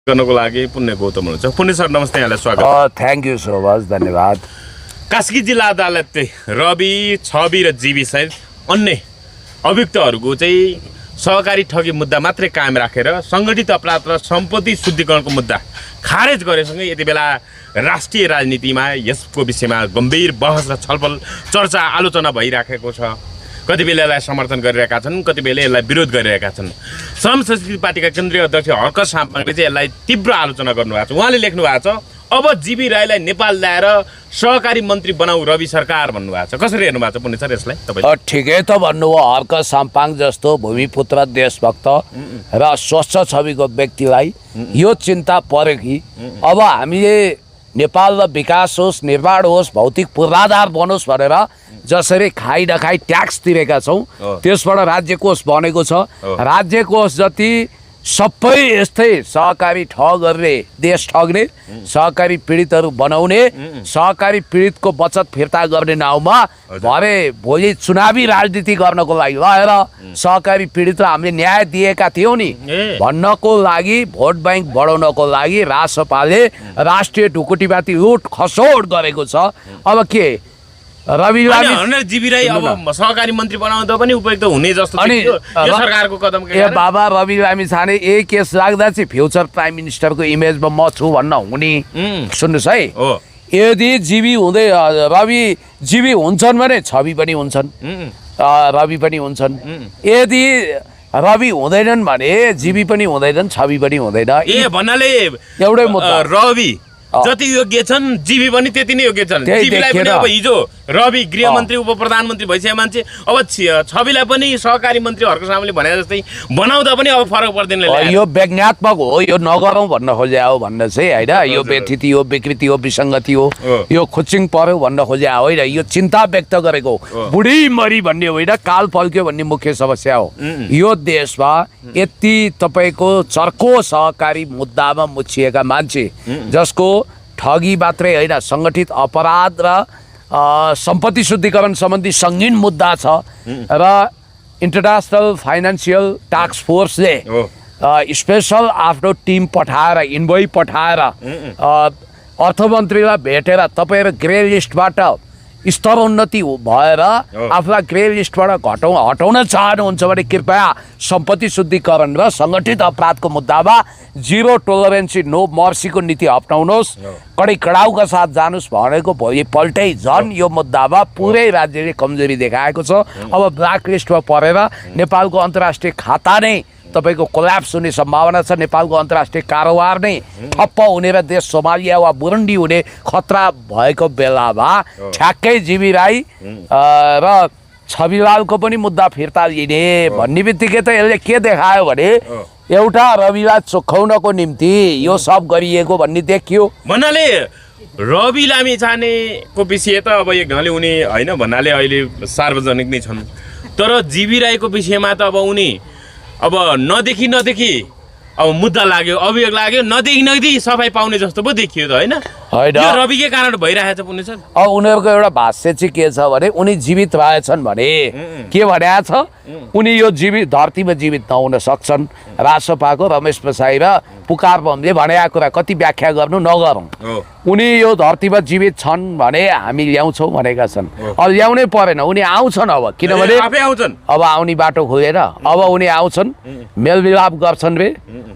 गर्नको लागि पुण्य गौतम हुनुहुन्छ। पुण्य सर नमस्ते, यहाँलाई स्वागत। थ्याङ्क यू सो मच, धन्यवाद। कास्की जिल्ला अदालतले रवि, छवि र जीवी सहित अन्य अभियुक्तहरूको चाहिँ सहकारी ठगी मुद्दा मात्रै कायम राखेर सङ्गठित अपराध र सम्पत्ति शुद्धिकरणको मुद्दा खारेज गरेसँगै यति बेला राष्ट्रिय राजनीतिमा यसको विषयमा गम्भीर बहस र छलफल, चर्चा, आलोचना भइराखेको छ। कति बेला यसलाई समर्थन गरिरहेका छन्, कति बेला यसलाई विरोध गरिरहेका छन्। श्रम संस्कृति पार्टीका केन्द्रीय अध्यक्ष हर्क साम्पाङले चाहिँ यसलाई तीव्र आलोचना गर्नुभएको छ। उहाँले लेख्नु भएको छ, अब जीवी राईलाई नेपाल ल्याएर सहकारी मन्त्री बनाऊ रवि सरकार भन्नुभएको छ। कसरी हेर्नु भएको छ पुण्य सर यसलाई तपाईँ? ठिकै त भन्नुभयो। हर्क साम्पाङ जस्तो भूमिपुत्र, देशभक्त र स्वच्छ छविको व्यक्तिलाई यो चिन्ता पर्यो कि अब हामीले नेपाल विकास होस्, निर्माण होस्, भौतिक पूर्वाधार बनोस् भनेर जसरी खाइ नखाइ ट्याक्स तिरेका छौँ, त्यसबाट राज्य कोष बनेको छ। राज्य कोष जति सबै यस्तै सहकारी ठगहरूले देश ठग्ने, सहकारी पीडितहरू बनाउने, सहकारी पीडितको बचत फिर्ता गर्ने नाउँमा भरे भोलि चुनावी राजनीति गर्नको लागि लगेर सहकारी पीडितलाई हामीले न्याय दिएका थियौँ नि भन्नको लागि, भोट ब्याङ्क बढाउनको लागि रासपाले राष्ट्रिय ढुकुटीमाथि लुट खसोट गरेको छ। अब के रवि जीवी राई अब सहकारी मन्त्री बनाउँदा पनि उपयुक्त हुने जस्तो यो सरकारको कदम के? बाबा रवि लामिछाने यही केस लाग्दा चाहिँ फ्युचर प्राइम मिनिस्टरको इमेजमा म छु भन्न हुने। सुन्नुहोस् है, यदि रवि जीवी हुन्छन् भने छवि पनि हुन्छन्, रवि पनि हुन्छन्। यदि रवि हुँदैनन् भने जीवी पनि हुँदैनन्, छवि पनि हुँदैन। भन्नाले एउटै मुद्दा, रवि जति योग्य छन् जीवी पनि त्यति नै योग्य छन्। जीवीलाई पनि अब हिजो रवि गृहमन्त्री, उप प्रधानमन्त्री भइसकेको मान्छे, अब छविलाई पनि सहकारी मन्त्री हर्क साम्पाङले भने जस्तै बनाउँदा पनि अब फरक पर्दैन। यो व्यङ्ग्यात्मक हो, यो नगरौँ भन्न खोजे हो भन्न चाहिँ होइन। यो व्यथिति हो, विकृति हो, विसङ्गति हो, यो खुच्चिङ पर्यो भन्न खोजे होइन। यो चिन्ता व्यक्त गरेको बुढी मरी भन्ने होइन, काल फल्क्यो भन्ने मुख्य समस्या हो। यो देशमा यति तपाईँको चर्को सहकारी मुद्दामा मुछिएका मान्छे जसको ठगी मात्रै होइन, सङ्गठित अपराध र सम्पत्ति शुद्धिकरण सम्बन्धी सङ्गीन मुद्दा छ र इन्टरनेसनल फाइनेन्सियल टास्क फोर्सले स्पेसल आफ्नो टिम पठाएर, इन्भोइ पठाएर अर्थमन्त्रीलाई भेटेर तपाईँ ग्रे लिस्टबाट स्तरोन्नति भएर आफूलाई ग्रे लिस्टबाट हटाउन चाहनुहुन्छ भने कृपया सम्पत्ति शुद्धिकरण र सङ्गठित अपराधको मुद्दामा जिरो टोलरेन्सी, नो मर्सीको नीति अप्नाउनुहोस्, कडै कडाउका साथ जानुहोस् भनेको भोलिपल्टै झन् यो मुद्दामा पुरै राज्यले कमजोरी देखाएको छ। अब ब्ल्याक लिस्टमा परेर नेपालको अन्तर्राष्ट्रिय खाता नै तपाईँको कोल्याप्स हुने सम्भावना छ। नेपालको अन्तर्राष्ट्रिय कारोबार नै ठप्प हुने र देश सोमालिया वा बुरुन्डी हुने खतरा भएको बेलामा ठ्याक्कै जीवी राई र छविलालको पनि मुद्दा फिर्ता लिने भन्ने बित्तिकै त यसले के देखायो भने एउटा रविलाई चोखाउनको निम्ति यो सब गरिएको भन्ने देखियो। भन्नाले रवि लामिछानेको विषय त अब एक ढङ्गले उनी होइन भन्नाले अहिले सार्वजनिक नै छन्, तर जीवी राईको विषयमा त अब उनी अब नदेखि अब मुद्दा लाग्यो, अभियोग लाग्यो, नदेखि सफाइ पाउने जस्तो पो देखियो त होइन? यो रविकै कारण भइरहेछ पुण्य सर। अब उनीहरूको एउटा भाष्य चाहिँ के छ भने उनी जीवित रहेछन् भने के भनेको छ, उनी यो धरतीमा जीवित नहुन सक्छन्। रासपाको रमेश प्रसाई र पुकार बमले भनेको कुरा कति व्याख्या गर्नु नगरौँ। उनी यो धरतीमा जीवित छन् भने हामी ल्याउँछौँ भनेका छन्। अब ल्याउनै परेन, उनी आउँछन्। अब किनभने अब आउने बाटो खोलेर अब उनी आउँछन्, मेलमिलाप गर्छन् रे।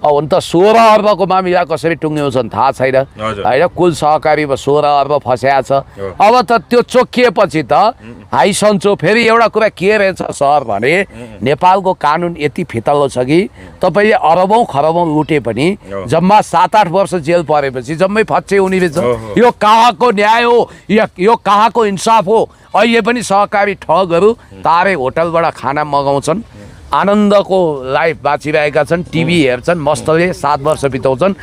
अब हुन त 16 अर्बको मामिला कसरी टुङ्ग्याउँछन् थाहा छैन होइन। कुल सहकारीमा 16 अर्ब फस्या छ। अब त त्यो चोखिएपछि त हाई सन्चो। फेरि एउटा कुरा के रहेछ सर भने नेपालको कानुन यति फितलो छ कि तपाईँले अरबौँ खरबौँ लुटे पनि जम्मा 7-8 वर्ष जेल परेपछि जम्मै फच्चे हुने रहेछ। यो कहाँको न्याय हो, यो कहाँको इन्साफ हो? अहिले पनि सहकारी ठगहरू तारे होटलबाट खाना मगाउँछन्, आनन्दको लाइफ बाँचिरहेका छन्, टिभी हेर्छन्, मस्तले 7 वर्ष बिताउँछन्,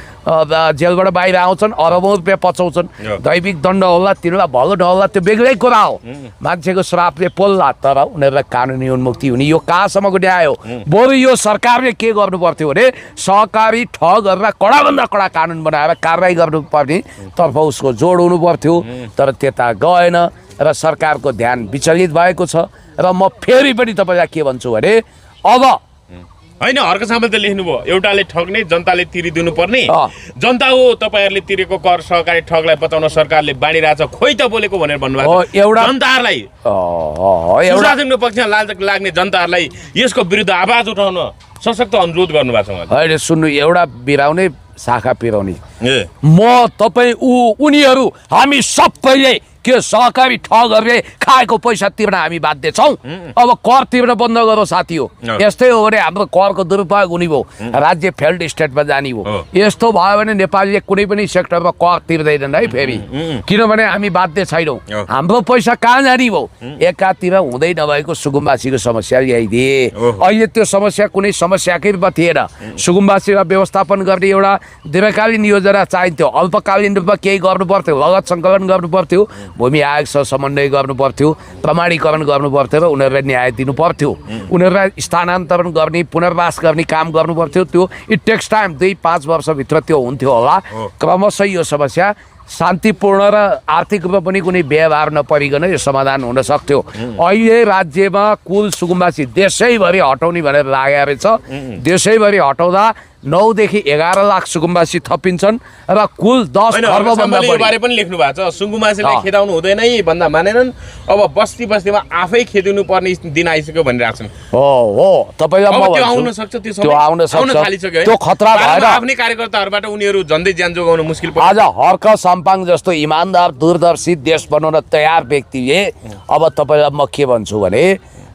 जेलबाट बाहिर आउँछन्, अरबौँ रुपियाँ पचाउँछन्। दैविक दण्ड होला, तिनीहरूलाई भलो नहोला त्यो बेग्लै कुरा हो, मान्छेको श्रापले पोल्ला। तर उनीहरूलाई कानुनी उन्मुक्ति हुने यो कहाँसम्मको न्याय हो? बरु यो सरकारले के गर्नु पर्थ्यो भने सहकारी ठगहरूलाई कडाभन्दा कडा कानुन बनाएर कारवाही गर्नुपर्ने तर्फ उसको जोड हुनु पर्थ्यो। तर त्यता गएन र सरकारको ध्यान विचलित भएको छ। र म फेरि पनि तपाईँलाई के भन्छु भने अब होइन हर्क सामल त लेख्नुभयो एउटाले ठग्ने जनताले तिरिदिनु पर्ने जनता हो तपाईँहरूले तिरेको कर सहकारी ठगलाई बचाउन सरकारले बाँडिरहेछ खोइ त बोलेको भनेर भन्नुभएको एउटा जनताहरूलाई सुशासनको पक्षमा लाग्ने जनताहरूलाई यसको विरुद्ध आवाज उठाउन सशक्त अनुरोध गर्नुभएको छ अहिले सुन्नु एउटा बिराउने शाखा पिराउने म तपाईँ उनीहरू हामी सबैले के सहकारी ठगहरूले खाएको पैसा तिर्न हामी बाध्य छौँ अब कर तिर्न बन्द गरौँ साथी हो यस्तै हो भने हाम्रो करको दुरुपयोग हुने भयो राज्य फेल्ड स्टेटमा जाने भयो यस्तो भयो भने नेपालले कुनै पनि सेक्टरमा कर तिर्दैनन् है फेरि किनभने हामी बाध्य छैनौँ हाम्रो पैसा कहाँ जाने भयो एकातिर हुँदै नभएको सुकुम्बासीको समस्या ल्याइदिए अहिले त्यो समस्या कुनै समस्याकै रूपमा थिएन सुकुम्बासीलाई व्यवस्थापन गर्ने एउटा दीर्घकालीन योजना चाहिन्थ्यो अल्पकालीन रूपमा केही गर्नु पर्थ्यो लगत सङ्कलन गर्नु पर्थ्यो भूमि आयोगसँग समन्वय गर्नु पर्थ्यो प्रमाणीकरण गर्नु पर्थ्यो र उनीहरूलाई न्याय दिनु पर्थ्यो उनीहरूलाई स्थानान्तरण गर्ने पुनर्वास गर्ने काम गर्नु पर्थ्यो त्यो इट टेक्स टाइम 2-5 वर्षभित्र त्यो हुन्थ्यो होला क्रमशः यो समस्या शान्तिपूर्ण र आर्थिक रूपमा पनि कुनै व्यवहार नपरिकन यो समाधान हुन सक्थ्यो अहिले राज्यमा कुल सुकुम्बासी देशैभरि हटाउने भनेर लागेको रहेछ देशैभरि हटाउँदा 9 देखि 11 लाख सुकुम्बासी थपिन्छन् र कुल 10 खर्बभन्दा बढी बारे पनि लेख्नु भएको छ सुकुम्बासीले खेदाउनु हुँदैन भन्दा मानेनन् अब बस्ती बस्तीमा आफै खेदिनु पर्ने दिन आइसक्यो भनिरहेछन् हो तपाईलाई म त्यो आउन सक्छ त्यो आउन सक्छ त्यो खतरा भएर आफ्नै कार्यकर्ताहरुबाट उनीहरू झन्डै ज्यान जोगाउन मुस्किल पर्छ आज हर्क साम्पाङ जस्तो इमानदार दूरदर्शी देश बनाउन तयार व्यक्तिले अब तपाईलाई म के भन्छु भने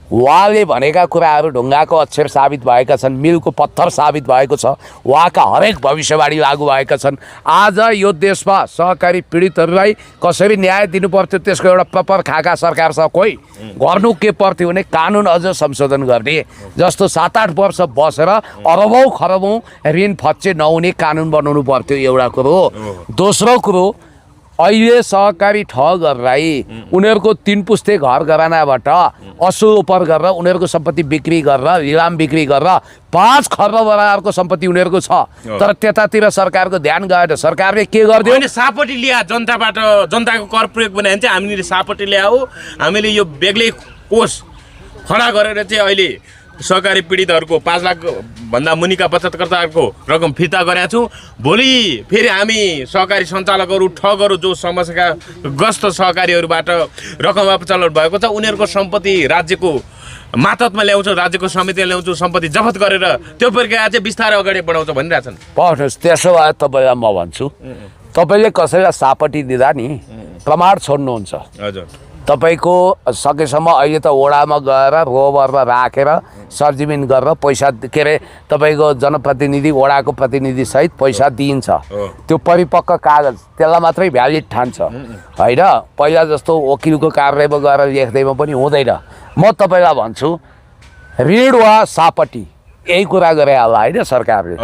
उहाँले भनेका कुराहरू ढुङ्गाको अक्षर साबित भएका छन् मिलको पत्थर साबित भएको छ उहाँका हरेक भविष्यवाणी लागू भएका छन् आज यो देशमा सहकारी पीडितहरूलाई कसरी न्याय दिनु पर्थ्यो त्यसको एउटा प्रपर खाका सरकारसँग कोही गर्नु के पर्थ्यो भने कानुन अझ संशोधन गर्ने जस्तो 7-8 वर्ष बसेर अरबौँ खरबौँ ऋण फच्चे नहुने कानुन बनाउनु पर्थ्यो एउटा कुरो दोस्रो कुरो अहिले सहकारी ठगहरूलाई उनीहरूको 3 पुस्ते घर घरानाबाट असुलोपर गरेर उनीहरूको सम्पत्ति बिक्री गरेर लिलाम बिक्री गरेर 5 खर्ब बराबरको सम्पत्ति उनीहरूको छ तर त्यतातिर सरकारको ध्यान गएन सरकारले के गर्दियो हैन सापटी ल्या जनताबाट जनताको कर प्रयोग बनाए चाहिँ हामीले सापटी ल्याऊ हामीले यो बेग्लै कोष खडा गरेर चाहिँ अहिले सहकारी पीडितहरूको 5 लाख भन्दा मुनिका बचतकर्ताहरूको रकम फिर्ता गरेका छौँ भोलि फेरि हामी सहकारी सञ्चालकहरू ठगहरू जो समस्याका ग्रस्त सहकारीहरूबाट रकम अपचलन भएको छ उनीहरूको सम्पत्ति राज्यको मातहतमा ल्याउँछ राज्यको समितिले ल्याउँछ सम्पत्ति जफत गरेर त्यो प्रक्रिया चाहिँ बिस्तारै अगाडि बढाउँछ भनिरहेछन् पढ्नुहोस् त्यसो भए तपाईँलाई म भन्छु तपाईँले कसैलाई सापटी दिँदा नि प्रमाण छोड्नुहुन्छ हजुर तपाईको सकेसम्म अहिले त वडामा गएर रोभरमा राखेर सरजिमिन गरेर पैसा के अरे तपाईँको जनप्रतिनिधि वडाको प्रतिनिधि सहित पैसा दिइन्छ त्यो परिपक्व कागज त्यसलाई मात्रै भ्यालिड ठान्छ होइन पहिला जस्तो वकिलको कार्यालयमा गएर लेख्दैमा पनि हुँदैन म तपाईँलाई भन्छु ऋण वा सापटी यही कुरा गरे होला होइन सरकारले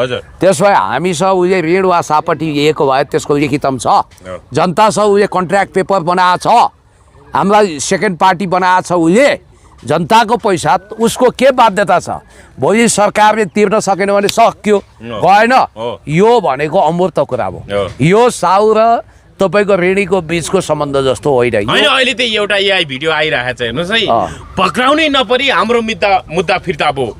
त्यसो भए हामीसँग उसले ऋण वा सापटी लिएको भए त्यसको लिखितम छ जनतासँग उसले कन्ट्र्याक्ट पेपर बनाएको छ हामीलाई सेकेन्ड पार्टी बनाएको छ उसले जनताको पैसा उसको के बाध्यता छ भोलि सरकारले तिर्न सकेन भने सक्यो गएन यो भनेको अमूर्त कुरा हो यो साउ र तपाईँको ऋणीको बीचको सम्बन्ध जस्तो होइन अहिले त एउटा एआई भिडियो आइरहेको छ हेर्नुहोस् है पक्राउनै नपरी हाम्रो मुद्दा फिर्ता भयो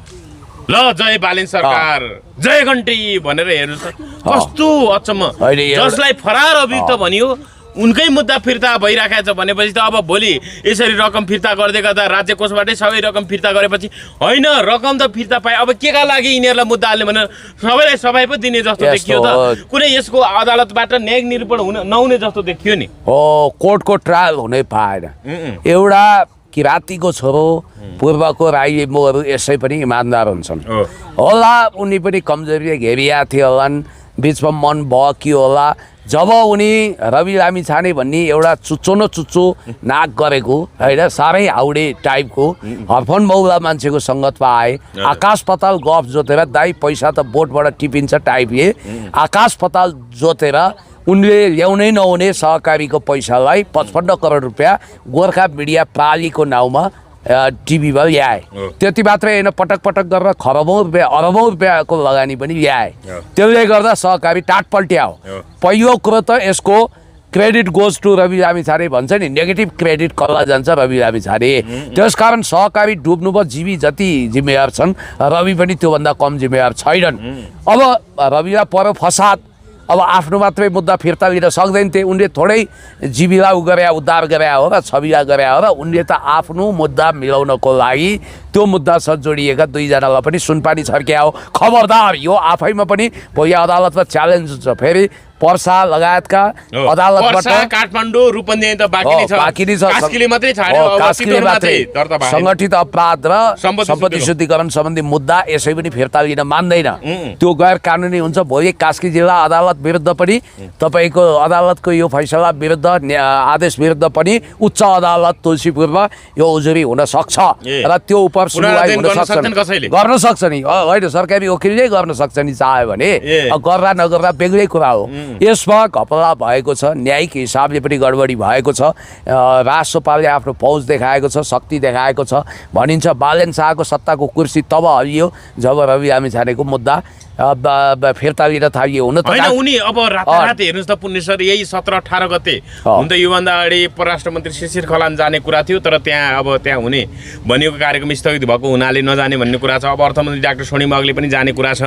ल जय बालेन सरकार जय घन्टी भनेर हेर्नुहोस् कस्तो अचम्म जसलाई फरार अभियुक्त भनियो उनकै मुद्दा फिर्ता भइराखेको छ भनेपछि त अब भोलि यसरी रकम फिर्ता गर्दै गर्दा राज्य कोषबाटै सबै रकम फिर्ता गरेपछि होइन रकम त फिर्ता पाए अब केका लागि यिनीहरूलाई मुद्दा हाल्ने भनेर सबैलाई सबै पो दिने जस्तो देखियो त कुनै यसको अदालतबाट न्यायिक निरूपण हुन नहुने जस्तो देखियो नि हो कोर्टको ट्रायल हुनै पाएन एउटा किराँतीको छोरो पूर्वको राई लिम्बूहरू यसै पनि इमान्दार हुन्छन् होला उनी पनि कमजोरीले घेरिया थियो होलान् बिचमा मन बकियो होला जब उनी रवि लामिछाने भन्ने एउटा चुच्चो न चुच्चो नाक गरेको होइन साह्रै हाउडे टाइपको हर्फन मौला मान्छेको सङ्गतमा आए आकाश पताल गफ जोतेर दाइ पैसा त बोटबाट टिपिन्छ टाइपले आकाश पताल जोतेर उनले ल्याउनै नहुने सहकारीको पैसालाई 55 करोड रुपियाँ गोर्खा मिडिया प्रालीको नाउँमा टिभीमा ल्याए त्यति मात्रै होइन पटक पटक गरेर खरबौँ रुपियाँ अरबौँ रुपियाँको लगानी पनि ल्याए त्यसले गर्दा सहकारी टाट पल्ट्यायो पहिलो कुरो त यसको credit goes to Ravi Lamichhane भन्छ नि, नेगेटिभ क्रेडिट कसलाई जान्छ? रवि लामिछाने। त्यसकारण सहकारी डुब्नुभयो, जीवी जति जिम्मेवार छन् रवि पनि त्योभन्दा कम जिम्मेवार छैनन्। अब रविलाई पर्यो फसाद, अब आफ्नो मात्रै मुद्दा फिर्ता लिन सक्दैन थिए। उनले थोरै जीवीलाई गरे, उद्धार गरे हो र छविलाई गरे हो र उनले त आफ्नो मुद्दा मिलाउनको लागि त्यो मुद्दासँग जोडिएका दुईजनालाई पनि सुनपानी छर्क्या हो। खबरदार, यो आफैमा पनि भोलि अदालतमा च्यालेन्ज हुन्छ। फेरि पर्सा लगायतका अदालतबाट काठमाडौँ रूपन्देही त बाँकी नै छ, कास्कीले मात्रै छाड्यो, अब चितवन मात्रै दर्ता भयो। सङ्गठित अपराध र सम्पत्ति शुद्धिकरण सम्बन्धी मुद्दा यसै पनि फिर्ता लिन मान्दैन, त्यो गैर कानुनी हुन्छ। भोलि कास्की जिल्ला अदालत विरुद्ध पनि तपाईँको अदालतको यो फैसला विरुद्ध आदेश विरुद्ध पनि उच्च अदालत तुलसीपुरमा यो उजुरी हुन सक्छ र त्यो उप सुनवाई हुन गर्न सक्छ नि। होइन, सरकारी वकिलले गर्न सक्छ नि चाह्यो भने, गर्दा नगर्दा बेग्लै कुरा हो। यसमा घपला भएको छ, न्यायिक हिसाबले पनि गडबडी भएको छ। राजसपाले आफ्नो फौज देखाएको छ, शक्ति देखाएको छ। भनिन्छ बालेन शाहको सत्ताको कुर्सी तब हल्लियो जब रवि लामिछानेको मुद्दा फिर्ता लिन थालियो। हुन त उनी अब रातारात हेर्नुहोस् त पुण्यश्वर, यही 17-18 गते हुन त योभन्दा अगाडि परराष्ट्र मन्त्री शिशिर खलान जाने कुरा थियो, तर त्यहाँ हुने भनिएको कार्यक्रम स्थगित भएको हुनाले नजाने भन्ने कुरा छ। अब अर्थमन्त्री डाक्टर सोनिम अग्ले पनि जाने कुरा छ।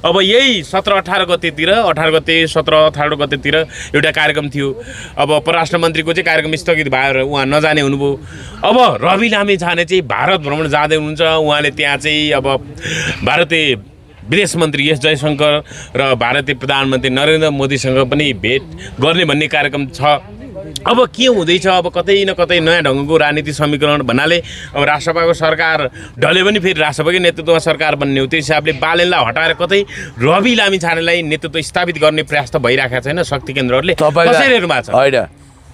अब यही 17-18 गतेतिर 18 गते 17-18 गतेतिर एउटा कार्यक्रम थियो। अब परराष्ट्र मन्त्रीको चाहिँ कार्यक्रम स्थगित भएर उहाँ नजाने हुनुभयो। अब रवि लामिछाने चाहिँ भारत भ्रमण जाँदै हुनुहुन्छ। उहाँले त्यहाँ चाहिँ अब भारतीय विदेश मन्त्री एस जयशङ्कर र भारतीय प्रधानमन्त्री नरेन्द्र मोदीसँग पनि भेट गर्ने भन्ने कार्यक्रम छ। अब के हुँदैछ? अब कतै न कतै नयाँ ढङ्गको राजनीति समीकरण भन्नाले अब राष्ट्रसभाको सरकार ढले पनि फेरि राष्ट्रपतिकै नेतृत्वमा सरकार बन्ने हो। त्यो हिसाबले बालेनलाई हटाएर कतै रवि लामिछानेलाई नेतृत्व स्थापित गर्ने प्रयास त भइरहेको छैन शक्ति केन्द्रहरूले? कसरी हेर्नु भएको छ? होइन,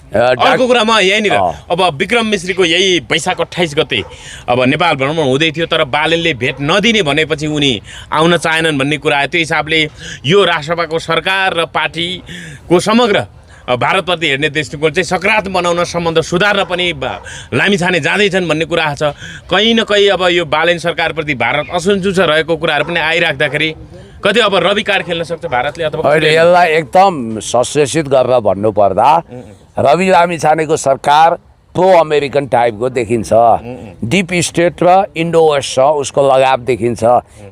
अर्को कुरामा यहीँनिर अब विक्रम मिश्रीको यही वैशाख 28 गते अब नेपाल भ्रमण हुँदै थियो, तर बालेनले भेट नदिने भनेपछि उनी आउन चाहेनन् भन्ने कुरा आयो। त्यो हिसाबले यो राष्ट्रसभाको सरकार र पार्टीको समग्र भारतप्रति हेर्ने दृष्टिकोण चाहिँ सकारात्मक बनाउन, सम्बन्ध सुधार्न पनि लामिछाने जाँदैछन् भन्ने कुरा छ। कहीँ न कहीँ अब यो बालेन सरकारप्रति भारत असन्तुष्ट रहेको कुराहरू पनि आइराख्दाखेरि कति अब रवि कार्ड खेल्न सक्छ भारतले? अथवा यसलाई एकदम सशेषित गरेर भन्नुपर्दा रवि लामिछानेको सरकार प्रो अमेरिकन टाइपको देखिन्छ। डिप स्टेट र इन्डो वेस्टसँग उसको लगाव देखिन्छ।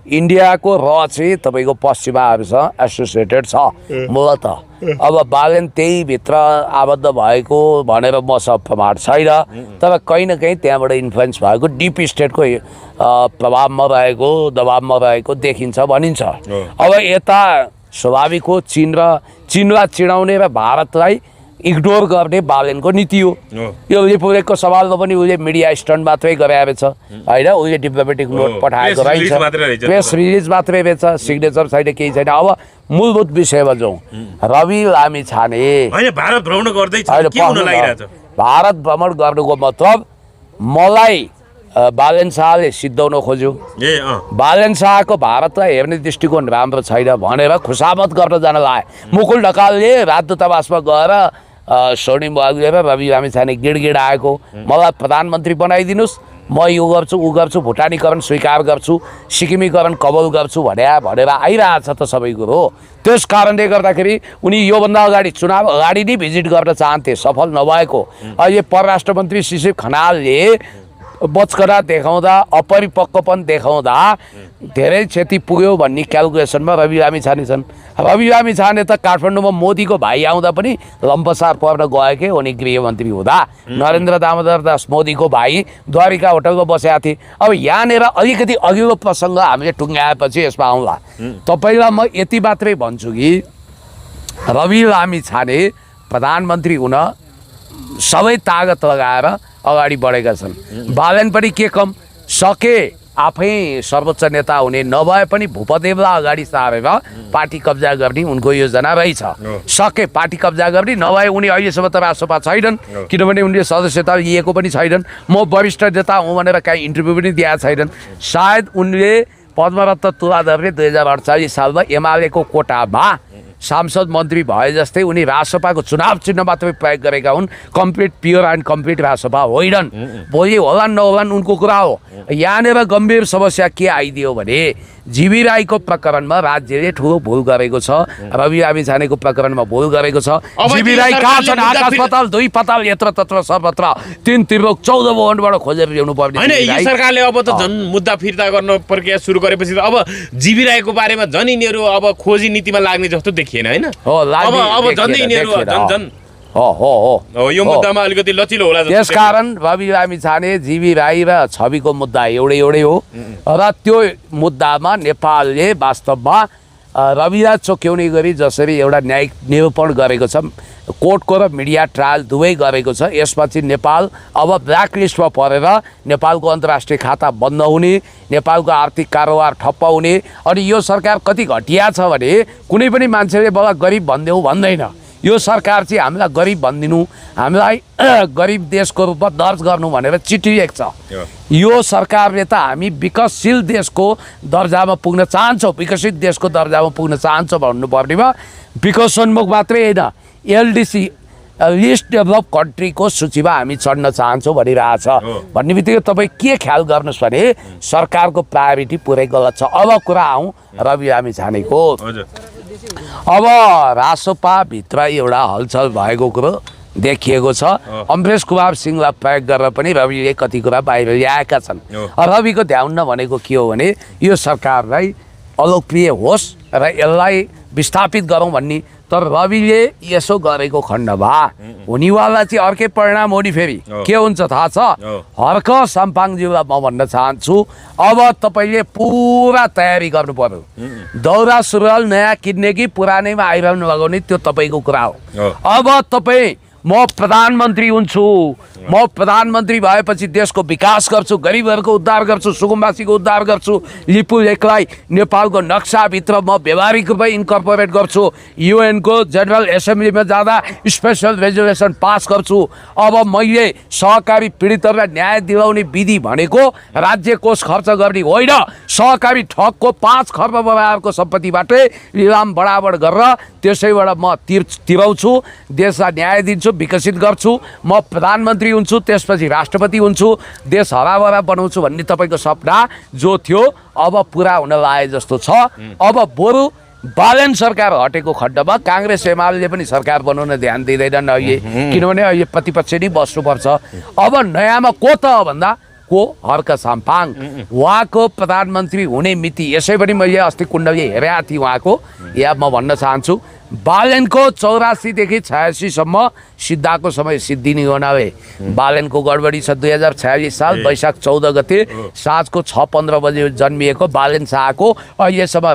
इन्डियाको र चाहिँ तपाईँको पश्चिमाहरूसँग एसोसिएटेड छ मूलत। अब बालेन त्यही भित्र आबद्ध भएको भनेर म सब प्रमाण छैन, तर कहीँ न कहीँ त्यहाँबाट इन्फ्लुएन्स भएको डिप स्टेटको प्रभावमा रहेको, दबावमा रहेको देखिन्छ भनिन्छ। अब यता स्वाभाविक हो, चिनलाई चिडाउने र भारतलाई इग्नोर गर्ने बालेनको नीति हो। यो रिपब्लिकको सवालमा पनि उसले मिडिया स्टन्ट मात्रै गराएको छ, होइन? उसले डिप्लोमेटिक नोट पठाएको रहेछ, प्रेस रिलिज मात्रै रहेछ, सिग्नेचर छैन, केही छैन। अब मूलभूत विषयमा जाउँ, रवि लामिछाने भारत भ्रमण गर्दैछ, भारत भ्रमण गर्नुको मतलब मलाई बालेन शाहले सिद्धाउन खोज्यो। बालेन शाहको भारतलाई हेर्ने दृष्टिकोण राम्रो छैन भनेर खुसामत गर्न जान लाग्यो। मुकुल ढकालले राजदूतावासमा गएर स्वर्णिम बाबुले र रवि लामिछाने गिडगिडाएको, मलाई प्रधानमन्त्री बनाइदिनुहोस्, म यो गर्छु ऊ गर्छु, भुटानीकरण स्वीकार गर्छु, सिक्किमीकरण कबल गर्छु भनेर आइरहेछ त सबै कुरो। त्यस कारणले गर्दाखेरि उनी योभन्दा अगाडि चुनाव अगाडि नै भिजिट गर्न चाहन्थे, सफल नभएको। अहिले परराष्ट्र मन्त्री शिशिर खनालले बचकरा देखाउँदा, अपरिपक्वपन देखाउँदा धेरै क्षति पुग्यो भन्ने क्यालकुलेसनमा रवि लामिछाने छन्। रवि लामिछाने त काठमाडौँमा मोदीको भाइ आउँदा पनि लम्पसार पर्न गएकै उनी गृहमन्त्री हुँदा। नरेन्द्र दामोदर दास मोदीको भाइ द्वारिका होटलमा बसेका थिए। अब यहाँनिर अलिकति अघिल्लो प्रसङ्ग हामीले टुङ्गाएपछि यसमा आउँला। तपाईँलाई म यति मात्रै भन्छु कि रवि लामिछाने प्रधानमन्त्री हुन सबै तागत लगाएर अगाडि बढेका छन्। बालेन पनि के कम सके आफै सर्वोच्च नेता हुने नभए पनि भूपदेवलाई अगाडि सारेर पार्टी कब्जा गर्ने उनको योजना रहेछ। सके पार्टी कब्जा गर्ने, नभए उनी अहिलेसम्म त राजसभा छैनन्, किनभने उनले सदस्यता लिएको पनि छैनन्। म वरिष्ठ नेता हुँ भनेर काहीँ इन्टरभ्यू पनि दिएका छैनन्। सायद उनले पद्मरत्न तुलाधरले 2048 सालमा एमालेको कोटामा सांसद मन्त्री भए जस्तै उनी रासपाको चुनाव चिन्ह मात्रै प्रयोग गरेका हुन्। Complete pure and complete Rasapa होइनन्। भोलि होलान् नहोलान् उनको कुरा हो। यहाँनिर गम्भीर समस्या के आइदियो भने जीवी राईको प्रकरणमा राज्यले ठुलो भुल गरेको छ। रवि लामिछानेको प्रकरणमा भुल गरेको छ। जीवी राई कहाँ छन्? आकाश पाताल दुई पाताल यत्र तत्र सर्वत्र 3 त्रिलोक 14 भवनबाट खोजेर ल्याउनु पर्ने। हैन, यो सरकारले अब त झन् मुद्दा फिर्ता गर्न प्रक्रिया सुरु गरेपछि त अब जीवी राईको बारेमा झन् यिनीहरू अब खोजी नीतिमा लाग्ने जस्तो देखिएन हैन? अब झन् यिनीहरू झन् यो मुद्दामा अलिकति लचिलो होला। त्यसकारण रवि लामिछाने, जीवी राई र छविको मुद्दा एउटै हो र त्यो मुद्दामा नेपालले वास्तवमा रविलाई चोक्याउने गरी जसरी एउटा न्यायिक निरूपण गरेको छ, कोर्टको र मिडिया ट्रायल दुवै गरेको छ, यसपछि नेपाल अब ब्ल्याकलिस्टमा परेर नेपालको अन्तर्राष्ट्रिय खाता बन्द हुने, नेपालको आर्थिक कारोबार ठप्प हुने। अनि यो सरकार कति घटिया छ भने कुनै पनि मान्छेले मलाई गरिब भनिदेऊ भन्दैन। यो सरकार चाहिँ हामीलाई गरिब भनिदिनु, हामीलाई गरिब देशको रूपमा दर्ज गर्नु भनेर चिठी लेख्छ। यो सरकारले त हामी विकसशील देशको दर्जामा पुग्न चाहन्छौँ, विकसित देशको दर्जामा पुग्न चाहन्छौँ भन्नुपर्नेमा विकसोन्मुख मात्रै होइन, एलडिसी लिस्ट डेभलप कन्ट्रीको सूचीमा हामी चढ्न चाहन्छौँ भनिरहेछ। भन्ने बित्तिकै तपाईँ के ख्याल गर्नुहोस् भने सरकारको प्रायोरिटी पुरै गलत छ। अब कुरा आउँ रवि लामिछानेको। अब रासपाभित्र एउटा हलचल भएको कुरो देखिएको छ। अमरेश कुमार सिंहलाई प्रयोग गरेर पनि रविले कति कुरा बाहिर ल्याएका छन्। रविको ध्यान नभनेको के हो भने यो सरकारलाई अलोकप्रिय होस् र यसलाई विस्थापित गरौँ भन्ने, तर रविले यसो गरेको खण्डमा हुनेवाला चाहिँ अर्कै परिणाम हो नि। फेरि के हुन्छ थाहा छ? हर्क साम्पाङज्यूलाई म भन्न चाहन्छु, अब तपाईँले पुरा तयारी गर्नु पर्यो। दौरा सुरुवाल नयाँ किन्ने कि पुरानैमा आइरहनु लगाउने त्यो तपाईँको कुरा हो। अब तपाईँ म प्रधानमन्त्री हुन्छु, म प्रधानमन्त्री भएपछि देशको विकास गर्छु, गरिबहरूको उद्धार गर्छु, सुकुम्बासीको उद्धार गर्छु, लिपु लेखलाई नेपालको नक्साभित्र म व्यावहारिक रूपमा इन्कर्पोरेट गर्छु, युएनको जेनरल एसेम्ब्लीमा जाँदा स्पेसल रेजुलेसन पास गर्छु। अब मैले सहकारी पीडितहरूलाई न्याय दिलाउने विधि भनेको राज्य कोष खर्च गर्ने होइन, सहकारी ठगको 5 खर्ब बराबरको सम्पत्तिबाटै लिलाम बराबर गरेर त्यसैबाट म तिराउँछु, देशलाई न्याय दिन्छु, विकसित गर्छु, म प्रधानमन्त्री हुन्छु, त्यसपछि राष्ट्रपति हुन्छु, देश हराभरा बनाउँछु भन्ने तपाईँको सपना जो थियो अब पुरा हुन लागे जस्तो छ। अब बरु बालेन सरकार हटेको खण्डमा काङ्ग्रेस एमाले पनि सरकार बनाउन ध्यान दिँदैनन् अहिले, किनभने अहिले प्रतिपक्ष नै बस्नुपर्छ। अब नयाँमा को त भन्दा को हर्क साम्पाङ, उहाँको प्रधानमन्त्री हुने मिति यसै पनि मैले अस्ति कुण्डली हेरेको थिएँ उहाँको। या म भन्न चाहन्छु बालेनको 84 देखि 86 सम्म सिद्धाको समय सिद्धिने हुनाले बालेनको गडबडी छ। 2046 साल वैशाख 14 गते साँझको 6:15 बजे जन्मिएको बालेन शाहको अहिलेसम्म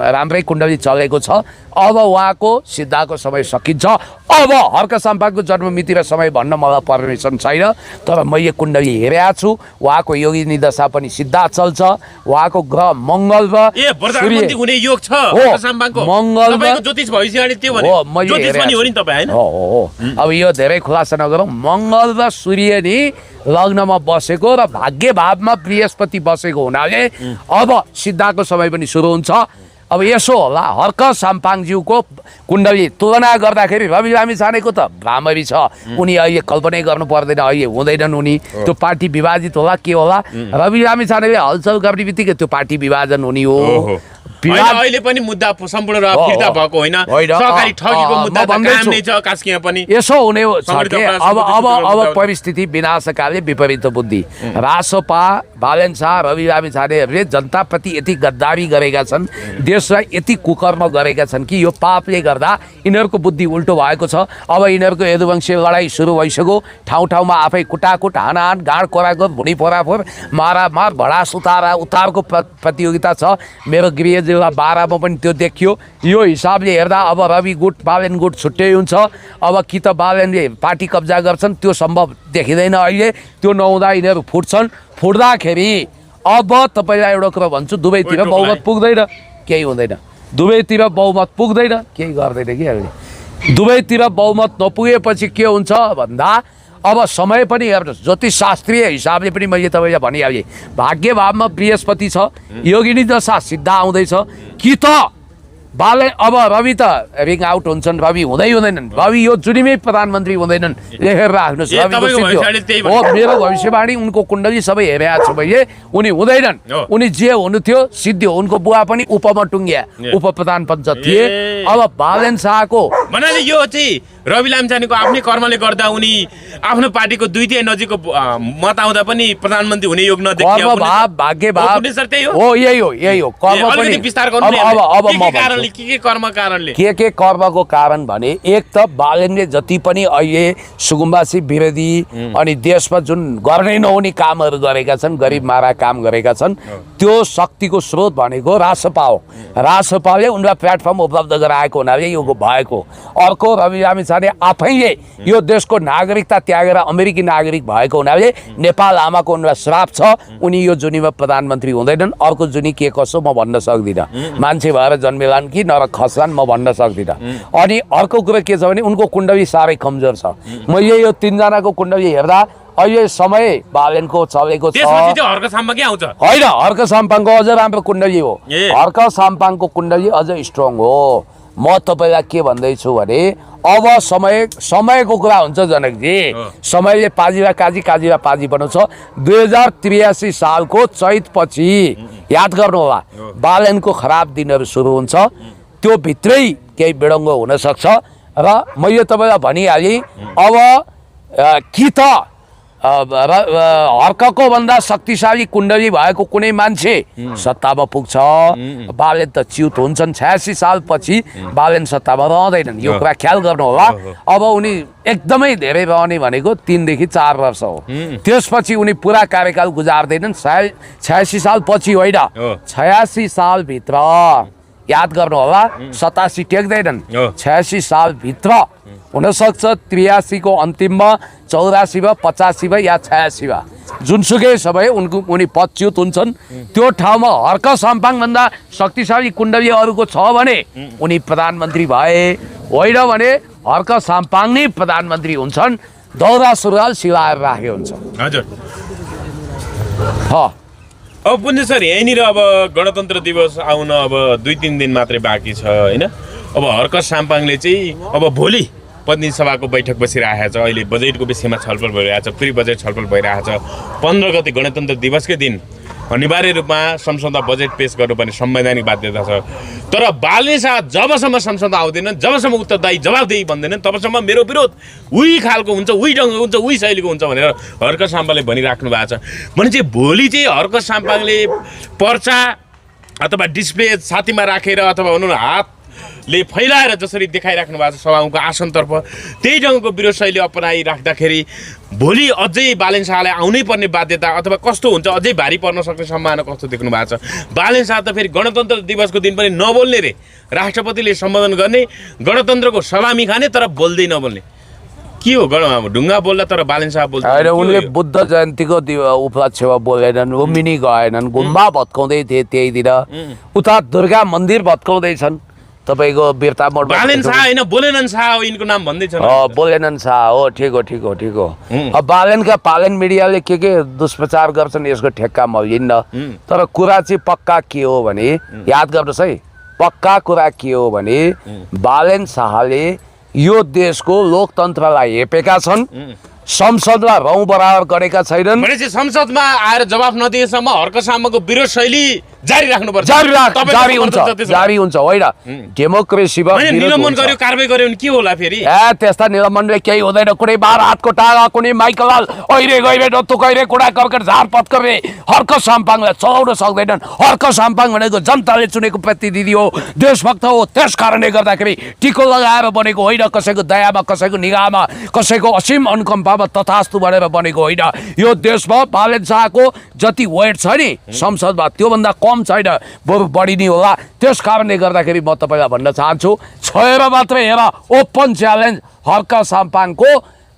राम्रै कुण्डली चलेको छ। अब उहाँको सिद्धाको समय सकिन्छ। अब हर्क साम्पाङको जन्म मिति र समय भन्न मलाई पर्मिसन छैन, तर मैले कुण्डली हेरेको छु। उहाँको योगिनी दशा पनि सिद्धा चल्छ। उहाँको ग्रह मङ्गल र प्रधानमन्त्री हुने योग छ हर्क साम्पाङको। मङ्गल तपाईको ज्योतिष भविष्य त्यो भने ज्योतिष पनि हो नि तपाईँ हैन? अब यो धेरै खुलासा नगरौँ। मङ्गल र सूर्य नि लग्नमा बसेको र भाग्य भावमा बृहस्पति बसेको हुनाले अब सिद्धाको समय पनि सुरु हुन्छ। अब यसो होला हर्क साम्पाङज्यूको कुण्डली तुलना गर्दाखेरि रवि लामिछानेको त भ्रामरी छ। उनी अहिले कल्पनै गर्नु पर्दैन, अहिले हुँदैनन् उनी। त्यो पार्टी विभाजित होला के होला, रवि लामिछानेले हलचल गर्ने बित्तिकै त्यो पार्टी विभाजन हुने हो। अहिले पनि मुद्दा सम्पूर्ण फिर्ता भएको होइन, सहकारी ठगीको मुद्दा त काम नै छ कास्कीमा पनि। यसो हुने छ के अब परिस्थिति विनाशकाले विपरीत बुद्धि। रासपा बालेन शाह रवि लामिछानेहरूले जनताप्रति यति गद्दारी गरेका छन्, देशलाई यति कुकर्म गरेका छन् कि यो पापले गर्दा यिनीहरूको बुद्धि उल्टो भएको छ। अब यिनीहरूको यदुवंशीय लडाइँ सुरु भइसक्यो। ठाउँ ठाउँमा आफै कुटाकुट, हानाहान, गाँड कोराकोर, भुँडी फोराफोर, मारामार, भडास उतारको प्रतियोगिता छ। मेरो गृह जिल्ला बारामा पनि त्यो देखियो। यो हिसाबले हेर्दा अब रवि गुट बालेन गुट छुट्टै हुन्छ। अब कि त बालेनले पार्टी कब्जा गर्छन्, त्यो सम्भव देखिँदैन अहिले। त्यो नहुँदा यिनीहरू फुट्छन्। फुट्दाखेरि अब तपाईँलाई एउटा कुरा भन्छु, दुवैतिर बहुमत पुग्दैन, केही हुँदैन। दुवैतिर बहुमत पुग्दैन, केही गर्दैन कि अहिले। दुवैतिर बहुमत नपुगेपछि के हुन्छ भन्दा अब समय पनि हेर्नुहोस्, ज्योतिषशास्त्रीय हिसाबले पनि मैले तपाईँलाई भनिहालेँ, भाग्य भावमा बृहस्पति छ, योगिनी दशा सिद्ध आउँदैछ। कि त बाले अब रवि त रिङ आउट हुन्छन्, रवि हुँदैनन्, रवि यो जुनीमै प्रधानमन्त्री हुँदैनन्, लेखेर राख्नुहोस्। हो, मेरो भविष्यवाणी उनको कुण्डली सबै हेरेको छु मैले, उनी हुँदैनन्। उनी जे हुनु थियो सिद्धि हो। उनको बुवा पनि उपमा टुङ्गिया उप प्रधान पञ्चायत थिए। अब बालेन शाहको भन्नाले यो चाहिँ रवि लामिछानेको आफ्नै कर्मले गर्दा उनी आफ्नो पार्टीको 2/3 नजिकको मत आउँदा पनि प्रधानमन्त्री हुने योग नदेखियो। कर्म भाव भाग्य भाव त्यही हो, यही हो कर्म पनि। विस्तार गर्नु अब म कारणले के कर्म कारणले के कर्मको कारण भने, एक त बालेनले जति पनि अहिले सुकुम्बासी विरोधी अनि देशमा जुन गर्नै नहुने कामहरू गरेका छन्, गरिब मारा काम गरेका छन्, त्यो शक्तिको स्रोत भनेको रासपा हो। रासपाले उनलाई प्लेटफर्म उपलब्ध गराएको हुनाले यो भएको। अर्को रवि लामिछाने आफैले यो देशको नागरिकता त्यागेर अमेरिकी नागरिक भएको हुनाले नेपाल आमाको उनलाई श्राप छ, उनी यो जुनीमा प्रधानमन्त्री हुँदैनन्। अर्को जुनी के कसो म भन्न सक्दिनँ, मान्छे भएर जन्मेलान् कि नर खस्लान् म भन्न सक्दिनँ। अनि अर्को कुरा के छ भने उनको कुण्डली साह्रै कमजोर छ। मैले यो 3 जनाको कुण्डली हेर्दा अहिले समय बालेनको चलेको छ। होइन, हर्क साम्पाङको अझ राम्रो कुण्डली हो। हर्क साम्पाङको कुण्डली अझ स्ट्रङ हो। म तपाईँलाई के भन्दैछु भने अब समयको कुरा हुन्छ जनकजी। समयले पाजीलाई काजी, काजीलाई पाजी बनाउँछ। 2083 सालको चैतपछि याद गर्नु होला, बालेनको खराब दिनहरू सुरु हुन्छ। त्यो भित्रै केही विडङ्ग हुनसक्छ। र मैले तपाईँलाई भनिहालेँ, अब कि त हर्कको भन्दा शक्तिशाली कुण्डली भएको कुनै मान्छे सत्तामा पुग्छ। बालेन त च्युत हुन्छन्। 86 सालपछि बालेन सत्तामा रहँदैनन्, यो कुरा ख्याल गर्नु होला। अब उनी एकदमै धेरै रहने भनेको 3 देखि 4 वर्ष हो। त्यसपछि उनी पुरा कार्यकाल गुजार्दैनन्। 86 सालपछि होइन, 86 सालभित्र याद गर्नु होला। 87 टेक्दैनन्, 86 सालभित्र हुनसक्छ। 83 को अन्तिममा, 84 मा, 85 मा या 86 मा, जुनसुकै समय उनी पदच्युत हुन्छन्। त्यो ठाउँमा हर्क साम्पाङ भन्दा शक्तिशाली कुण्डली अरूको छ भने उनी प्रधानमन्त्री भए। होइन भने हर्क साम्पाङ नै प्रधानमन्त्री हुन्छन्। दौरा सुरुवाल सिलाएर राखेको हुन्छ। हजुर। अब पुण्य सर, यहीँनिर अब गणतन्त्र दिवस आउन अब 2-3 दिन मात्रै बाँकी छ होइन। अब हर्क साम्पाङले चाहिँ अब भोलि प्रतिनिधि सभाको बैठक बसिरहेको छ। अहिले बजेटको विषयमा छलफल भइरहेको छ, प्री बजेट छलफल भइरहेको छ। 15 गते गणतन्त्र दिवसकै दिन अनिवार्य रूपमा संसदमा बजेट पेश गर्नुपर्ने संवैधानिक बाध्यता छ। तर बालेन शाह जबसम्म संसदमा आउँदैनन्, जबसम्म उत्तरदायी जवाबदेही भन्दैनन्, तबसम्म मेरो विरोध उही खालको हुन्छ, उही ढङ्गको हुन्छ, उही शैलीको हुन्छ भनेर हर्क साम्पाङले भनिराख्नु भएको छ। भने चाहिँ भोलि चाहिँ हर्क साम्पाङले पर्चा अथवा डिस्प्ले छातीमा राखेर अथवा भनौँ न हातले फैलाएर जसरी देखाइराख्नु भएको छ सभामुखको आसनतर्फ, त्यही ढङ्गको विरोध शैली अपनाइराख्दाखेरि भोलि अझै बालेन शाहलाई आउनै पर्ने बाध्यता अथवा कस्तो हुन्छ, अझै भारी पर्न सक्ने सम्भावना कस्तो देख्नु भएको छ। बालेन शाह त फेरि गणतन्त्र दिवसको दिन पनि नबोल्ने रे, राष्ट्रपतिले सम्बोधन गर्ने, गणतन्त्रको सलामी खाने तर बोल्दै नबोल्ने। के हो ढुङ्गा बोल्दा तर बालेन शाह बोल्छ? होइन, उनले बुद्ध जयन्तीको उपलक्ष्यमा बोलेनन्, लुम्बिनी गएनन्, गुम्बा भत्काउँदै थिए त्यही दिन। उता दुर्गा मन्दिर भत्काउँदैछन् तपाईँको वीरता मोड। बालेन शाह होइन, बोलेनन् शाह हो यिनको नाम भन्दैछन्। बोलेनन् शाह हो। ठिक हो। अब बालेनका पालन मिडियाले के दुष्प्रचार गर्छन् यसको ठेक्का म लिन्न। तर कुरा चाहिँ पक्का के हो भने, याद गर्नुहोस् है, पक्का कुरा के हो भने बालेन शाहले यो देशको लोकतन्त्रलाई हेपेका छन्, संसदमा रौँ बराबर गरेका छैनन्। भनेपछि संसदमा आएर जवाफ नदिएसम्म हर्क साम्पाङको विरोध शैली जारी राख्नुपर्छ। जारी हुन्छ। होइन, डेमोक्रेसीमा निलम्बन गर्यो, कारबाही गर्यो भने के होला फेरि? त्यस्ता निलम्बनले केही हुँदैन। कुनै बार हातको टाढा, कुनै माइकलाल अहिले गइरे डत्तु गइरे कुडा कर्कट झारपत गर्ने हर्क साम्पाङलाई चलाउन सक्दैनन्। हर्क साम्पाङ भनेको जनताले चुनेको प्रतिनिधि हो, देशभक्त हो। त्यस कारणले गर्दाखेरि टिको लगाएर बनेको होइन, कसैको दयामा, कसैको निगाहमा, कसैको असीम अनुकम्पामा तथास्तु भनेर बनेको होइन। यो देशमा बालेन शाहको जति वेट छ नि संसदमा त्योभन्दा कम छैन, बरु बढी नै होला। त्यस कारणले गर्दाखेरि म तपाईँलाई भन्न चाहन्छु, छोएर मात्रै हेर, ओपन च्यालेन्ज हर्क साम्पाङको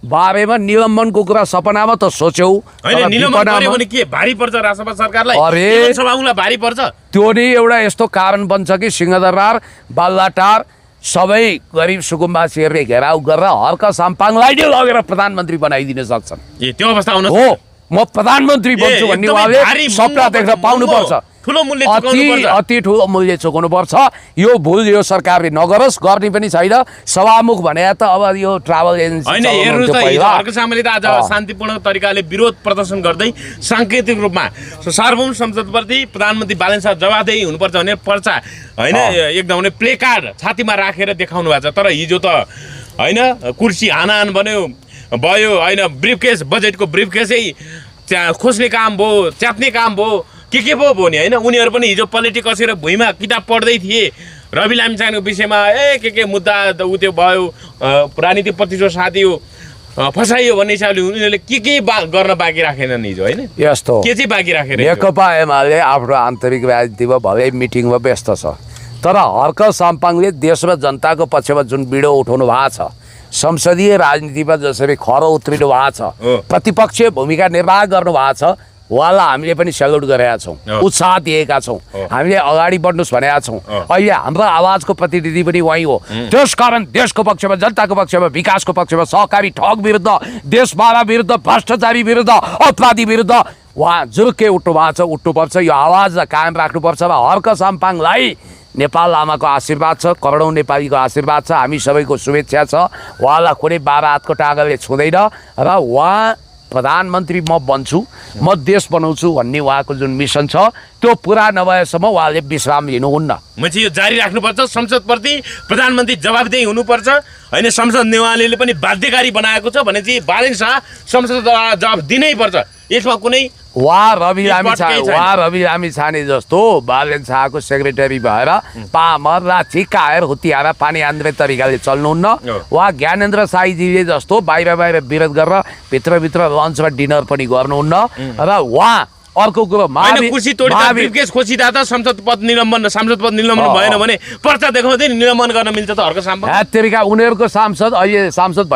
बारेमा निलम्बनको कुरा सपनामा त सोच्यौ, निलम्बन गर्यो भने के भारी पर्छ राष्ट्रपति सरकारलाई? सभामुखलाई भारी पर्छ। त्यो नि एउटा यस्तो कारण बन्छ कि सिंहदरबार, बालुवाटार सबै गरिब सुकुम्बासीहरूले घेराउ गरेर हर्क साम्पाङलाई नै लगेर प्रधानमन्त्री बनाइदिन सक्छन्। त्यो अवस्था आउन हो। म प्रधानमन्त्री बन्छु भन्ने उहाँले सपना देख्न पाउनुपर्छ। ठुलो मूल्य चुकाउनुपर्छ। अति ठुलो मूल्य चुकाउनुपर्छ। यो भुल यो सरकारले नगरोस्, गर्ने पनि छैन। सभामुख भने त अब यो ट्राभल एजेन्सी होइन, हेर्नुहोस् त, हिजो अर्को सामूले त आज शान्तिपूर्ण तरिकाले विरोध प्रदर्शन गर्दै साङ्केतिक रूपमा सार्वभौम संसदप्रति प्रधानमन्त्री बालन शाह जवाफदेही हुनुपर्छ भने पर्चा होइन एकदम प्ले कार्ड छातीमा राखेर देखाउनु भएको छ। तर हिजो त होइन कुर्सी हानाहान भयो होइन, ब्रिफकेस बजेटको ब्रिफकेसै त्यहाँ खोज्ने काम भयो, च्याप्ने काम भयो, के पो भयो नि होइन। उनीहरू पनि हिजो पोलिटिक कसेर भुइँमा किताब पढ्दै थिए रवि लामिछानेको विषयमा, के मुद्दा उ त्यो भयो, राजनीतिक प्रतिशोध साथी हो फसाइयो भन्ने हिसाबले उनीहरूले के गर्न बाँकी राखेनन् हिजो होइन। यस्तो के चाहिँ बाँकी राखेर नेकपा एमाले आफ्नो आन्तरिक राजनीतिमा भलै मिटिङमा व्यस्त छ। तर हर्क साम्पाङले देशमा जनताको पक्षमा जुन बिडो उठाउनु भएको छ, संसदीय राजनीतिमा जसरी खरो उत्रिनु भएको छ, प्रतिपक्षीय भूमिका निर्वाह गर्नु भएको छ, उहाँलाई हामीले पनि सेल्युट गरेका छौँ, उत्साह दिएका छौँ, हामीले अगाडि बढ्नुहोस् भनेका छौँ। अहिले हाम्रो आवाजको प्रतिनिधि पनि उहाँ हो। त्यसकारण देशको पक्षमा, जनताको पक्षमा, विकासको पक्षमा, सहकारी ठग विरुद्ध, देशमारा विरुद्ध, भ्रष्टाचारी विरुद्ध, अपराधी विरुद्ध उहाँ जुरुक्कै उठ्नु भएको छ, उठ्नुपर्छ। यो आवाजलाई कायम राख्नुपर्छ र हर्क साम्पाङलाई नेपाल आमाको आशीर्वाद छ, करोडौँ नेपालीको आशीर्वाद छ, हामी सबैको शुभेच्छा छ। उहाँलाई कुनै बाह्र हातको टाँगाले छुँदैन र उहाँ प्रधानमन्त्री म बन्छु, म देश बनाउँछु भन्ने उहाँको जुन मिसन छ त्यो पुरा नभएसम्म उहाँले विश्राम लिनुहुन्न। म चाहिँ यो जारी राख्नुपर्छ। संसदप्रति प्रधानमन्त्री जवाफदेही हुनुपर्छ होइन। संसद नेवालीले पनि बाध्यकारी बनाएको छ भने चाहिँ बालन शाह संसद जवाफ दिनै पर्छ। यसमा कुनै रवि लामिछाने जस्तो बालन शाहको सेक्रेटरी भएर पामर र चिकाएर हुत्याएर पानी आन्द्रे तरिकाले चल्नुहुन्न। उहाँ ज्ञानेन्द्र साईजीले जस्तो बाहिर विरोध गरेर भित्रभित्र लन्चमा डिनर पनि गर्नुहुन्न। र उहाँ अर्को कुरो कुर्सी तोड्दा ब्रिफकेस खोसिदा त सांसद पद निलम्बन भएन भने पर्चा देखाउँदै निलम्बन गर्न मिल्छ त हर्क साम्पाङ। त्यतिका उनीहरूको सांसद अहिले सांसद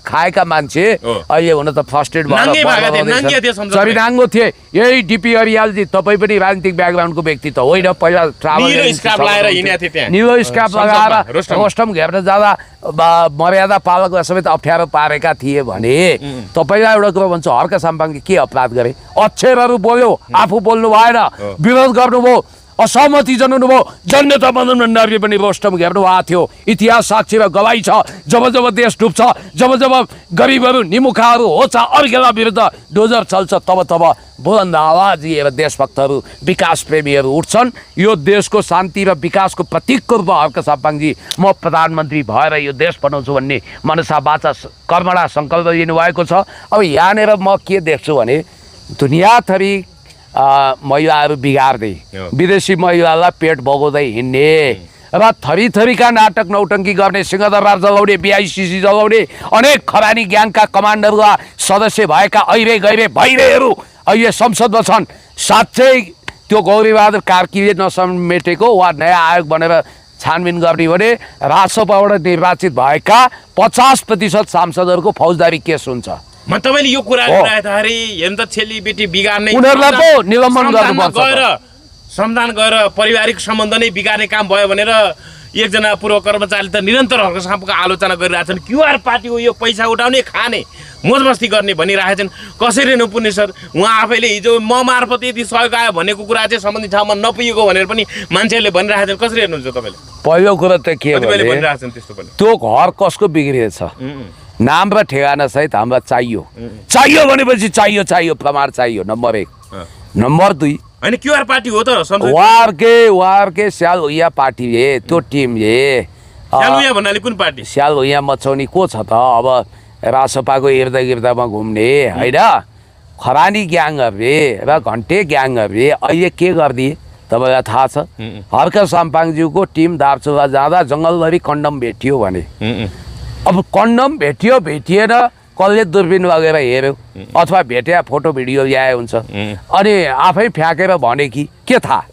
खाएका मान्छे अहिले हुन त फर्स्ट एड नाङ्गो थिए। यही डिपी अरियालजी तपाईँ पनि राजनीतिक ब्याकग्राउन्डको व्यक्ति त होइन, पहिला निलो स्कार्फ लगाएर रोस्टम घेर्न जाँदा मर्यादा पालकलाई समेत अप्ठ्यारो पारेका थिए भने तपाईँलाई एउटा कुरो भन्छु, हर्क साम्पाङले के अपराध गरे? अक्षरहरू बोल्यो, आफू बोल्नु भएन, विरोध गर्नुभयो, असहमति जनाउनु भयो। जनता मदन भण्डारीले पनि रोस्टम घेर्नु भएको थियो। इतिहास साक्षी र गवाई छ। जब जब देश डुब्छ, जब जब गरिबहरू निमुखाहरू होछ, अर्केला विरुद्ध डोजर चल्छ, तब बुलन्द आवाज लिएर देशभक्तहरू, विकास प्रेमीहरू उठ्छन्। यो देशको शान्ति र विकासको प्रतीकको रूपमा हर्क साम्पाङजी म प्रधानमन्त्री भएर यो देश बनाउँछु भन्ने मनसा वाचा कर्मणा सङ्कल्प लिनुभएको छ। अब यहाँनिर म के देख्छु भने दुनियाँथरी महिलाहरू बिगार्दै, विदेशी महिलालाई पेट बगाउँदै हिँड्ने र थरीका नाटक नौटङ्की गर्ने, सिंहदरबार जलाउने, बिआइसिसी जलाउने, अनेक खरानी ग्याङका कमान्डरका सदस्य भएका ऐरे गैरे भैरेहरू अहिले संसदमा छन्। साँच्चै त्यो गौरीबहादुर कार्कीले नसमेटेको वा नयाँ आयोग बनेर छानबिन गर्ने भने राजसभाबाट निर्वाचित भएका 50% सांसदहरूको फौजदारी केस हुन्छ। म तपाईँले यो कुरा गर्दाखेरि हेर्नु त छेलीबेटी बिगार्ने उनीहरूलाई पो निलम्बन गर्नुपर्छ। श्रमदान गएर पारिवारिक सम्बन्ध नै बिगार्ने काम भयो भनेर एकजना पूर्व कर्मचारीले त निरन्तर हर्क साम्पाङको आलोचना गरिरहेछन्। क्युआर पार्टी हो यो, पैसा उठाउने, खाने, मोजमस्ती गर्ने भनिरहेछन्। कसरी नपुग्ने सर? उहाँ आफैले हिजो म मार्फत यति सहयोग आयो भनेको कुरा चाहिँ सम्बन्धित ठाउँमा नपुगेको भनेर पनि मान्छेहरूले भनिरहेछन्। कसरी हेर्नुहुन्छ तपाईँले? पहिलो कुरा त के भनिरहेछन् त्यस्तो पनि? त्यो घर कसको बिग्रिएछ? नाम र ठेगाना सहित हामीलाई चाहियो भनेपछि चाहियो, प्रमाण चाहियो। नम्बर 1। नम्बर 2 होइन, क्युआर पार्टी हो त वारके स्याल होइया पार्टीले, त्यो टिमले स्याल होइया भन्नाले कुन पार्टी? स्याल होइया मचाउने को छ त? अब रासपाको इर्दागिर्दामा घुम्ने होइन, खरानी ग्याङहरूले र घन्टे ग्याङहरूले अहिले के गरिदिए तपाईँलाई थाहा छ? हर्क साम्पाङज्यूको टिम दार्चुला जाँदा जङ्गलभरि कन्डम भेटियो भने, अब कन्डम भेटिएन, कसले दूरबीन लगेर हेऱ्यो अथवा भेट्या फोटो भिडियो ल्याए हुन्छ, अनि आफै फ्याँकेर भने कि के थाहा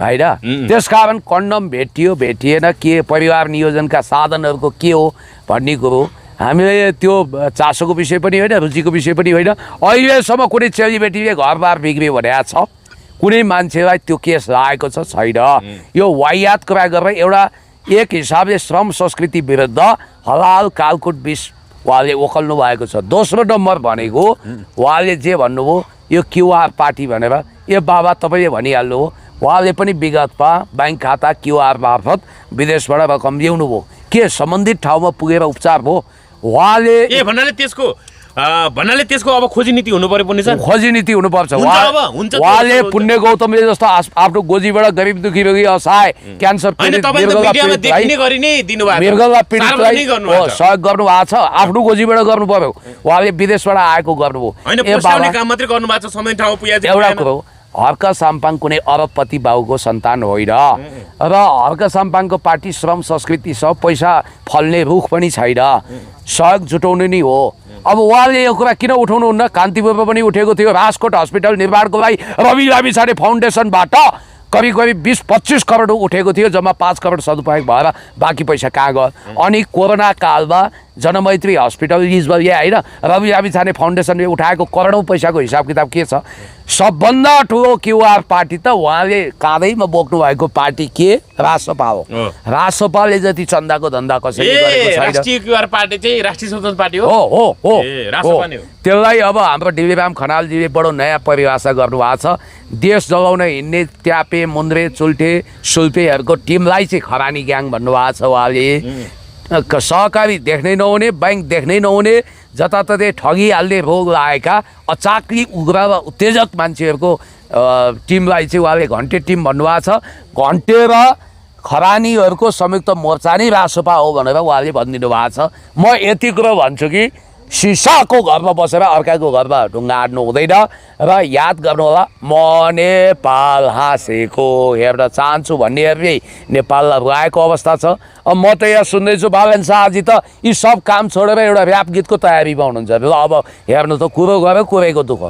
होइन? त्यसकारण कन्डम भेटिएन, के परिवार नियोजनका साधनहरूको के हो भन्ने कुरो हामीले त्यो चासोको विषय पनि होइन, रुचिको विषय पनि होइन। अहिलेसम्म कुनै चेलीबेटीले घरबार बिग्रियो भनेको छ? कुनै मान्छेलाई त्यो केस लागेको छैन। यो वाहियात कुरा गरेर एउटा एक हिसाबले श्रम संस्कृति विरुद्ध हलाल कालकुट विष उहाँले ओखल्नु भएको छ। दोस्रो नम्बर भनेको उहाँले जे भन्नुभयो यो क्युआर पार्टी भनेर, ए बाबा तपाईँले भनिहाल्नु हो, उहाँले पनि विगतमा ब्याङ्क खाता क्युआर मार्फत विदेशबाट रकम ल्याउनु भयो, के सम्बन्धित ठाउँमा पुगेर उपचार भयो उहाँले। ए भन्नाले त्यसको अब खोजी नीति हुनु पर्यो पनि सर, खोजी नीति हुनुपर्छ। हुन्छ उहाँले पुण्य गौतमले जस्तो आफ्नो गोजीबाट गरिब दुखी रोगी असहाय क्यान्सर पीडित मृगलाई पीडितलाई सहयोग गर्नु भएको छ, आफ्नो गोजीबाट गर्नु पर्यो, उहाँले विदेशबाट आएको गर्नुभयो। एउटा कुरो, हर्क साम्पाङ कुनै अरबपति बाबुको सन्तान होइन र हर्क साम्पाङको पार्टी श्रम संस्कृति सब पैसा फल्ने रुख पनि छैन, सहयोग जुटाउने नै हो। अब उहाँले यो कुरा किन उठाउनुहुन्न? कान्तिपुरमा पनि उठेको थियो, राजकोट हस्पिटल निर्माणको लागि रवि लामिछाने फाउन्डेसनबाट करिब 20-25 करोड उठेको थियो, जम्मा 5 करोड सदुपयोग भएर बाँकी पैसा कहाँ गयो? अनि कोरोना कालमा जनमैत्री हस्पिटल लिजमा ल्याए होइन, रवि लामिछाने फाउन्डेसनले उठाएको करोडौँ पैसाको हिसाब किताब के छ? सबभन्दा ठुलो क्युआर पार्टी त उहाँले काँधैमा बोक्नु भएको पार्टी के? राजसपा हो। राजसपाले जति चन्दाको धन्दा कसैले गरेको छैन। राष्ट्रिय क्युआर पार्टी चाहिँ राष्ट्रिय स्वतन्त्र पार्टी हो। त्यसलाई अब हाम्रो डिलिराम खनालजीले बडो नयाँ परिभाषा गर्नुभएको छ। देश जगाउन हिँड्ने ट्यापे मुन्द्रे चुल्ठे सुल्पेहरूको टिमलाई चाहिँ खरानी ग्याङ भन्नुभएको छ उहाँले। सहकारी देख्नै नहुने, ब्याङ्क देख्नै नहुने, जताततै ठगिहाल्ने रोग लागेका अचाक्ली उग्र र उत्तेजक मान्छेहरूको टिमलाई चाहिँ उहाँले घन्टे टिम भन्नुभएको छ। घन्टे र खरानीहरूको संयुक्त मोर्चा नै रासपा हो भनेर उहाँले भनिदिनु भएको छ। म यति कुरो भन्छु कि सिसाको घरमा बसेर अर्काको घरमा ढुङ्गा हाड्नु हुँदैन र याद गर्नुहोला, म नेपाल हाँसेको हेर्न चाहन्छु भन्नेहरूले नेपाललाई रुवाएको अवस्था छ। अब म त यहाँ सुन्दैछु बालन शाहजी त यी सब काम छोडेर एउटा ऱ्याप गीतको तयारीमा हुनुहुन्छ। ल अब हेर्नु त कुरो गऱ्यो कुरैको दुःख।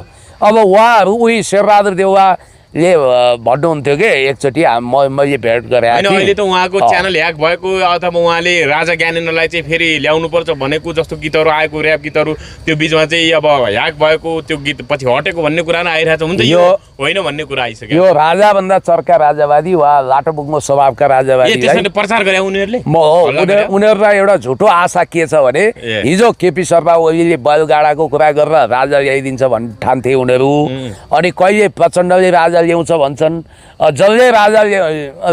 अब उहाँहरू उही शेरबहादुर देउवाले भन्नुहुन्थ्यो कि एकचोटि मैले भेट गरेँ, अहिले त उहाँको च्यानल ह्याक भएको अथवा उहाँले राजा ज्ञानेन्द्रलाई चाहिँ फेरि ल्याउनुपर्छ भनेको जस्तो गीतहरू आएको, ऱ्याप गीतहरू, त्यो बिचमा चाहिँ अब ह्याक भएको त्यो गीत पछि हटेको भन्ने कुरा नै आइरहेको छ। हुन्छ यो होइन भन्ने कुरा आइसक्यो। यो राजाभन्दा चर्का राजावादी वा लाटो बुग्मो स्वभावका राजावादी प्रचार गरे उनीहरूले। उनीहरूलाई एउटा झुटो आशा के छ भने हिजो केपी शर्मा ओलीले बैलगाडाको कुरा गरेर राजा ल्याइदिन्छ भन्ने ठान्थे उनीहरू, अनि कहिले प्रचण्डले राजा ल्याउँछ भन्छन्, जसले राजा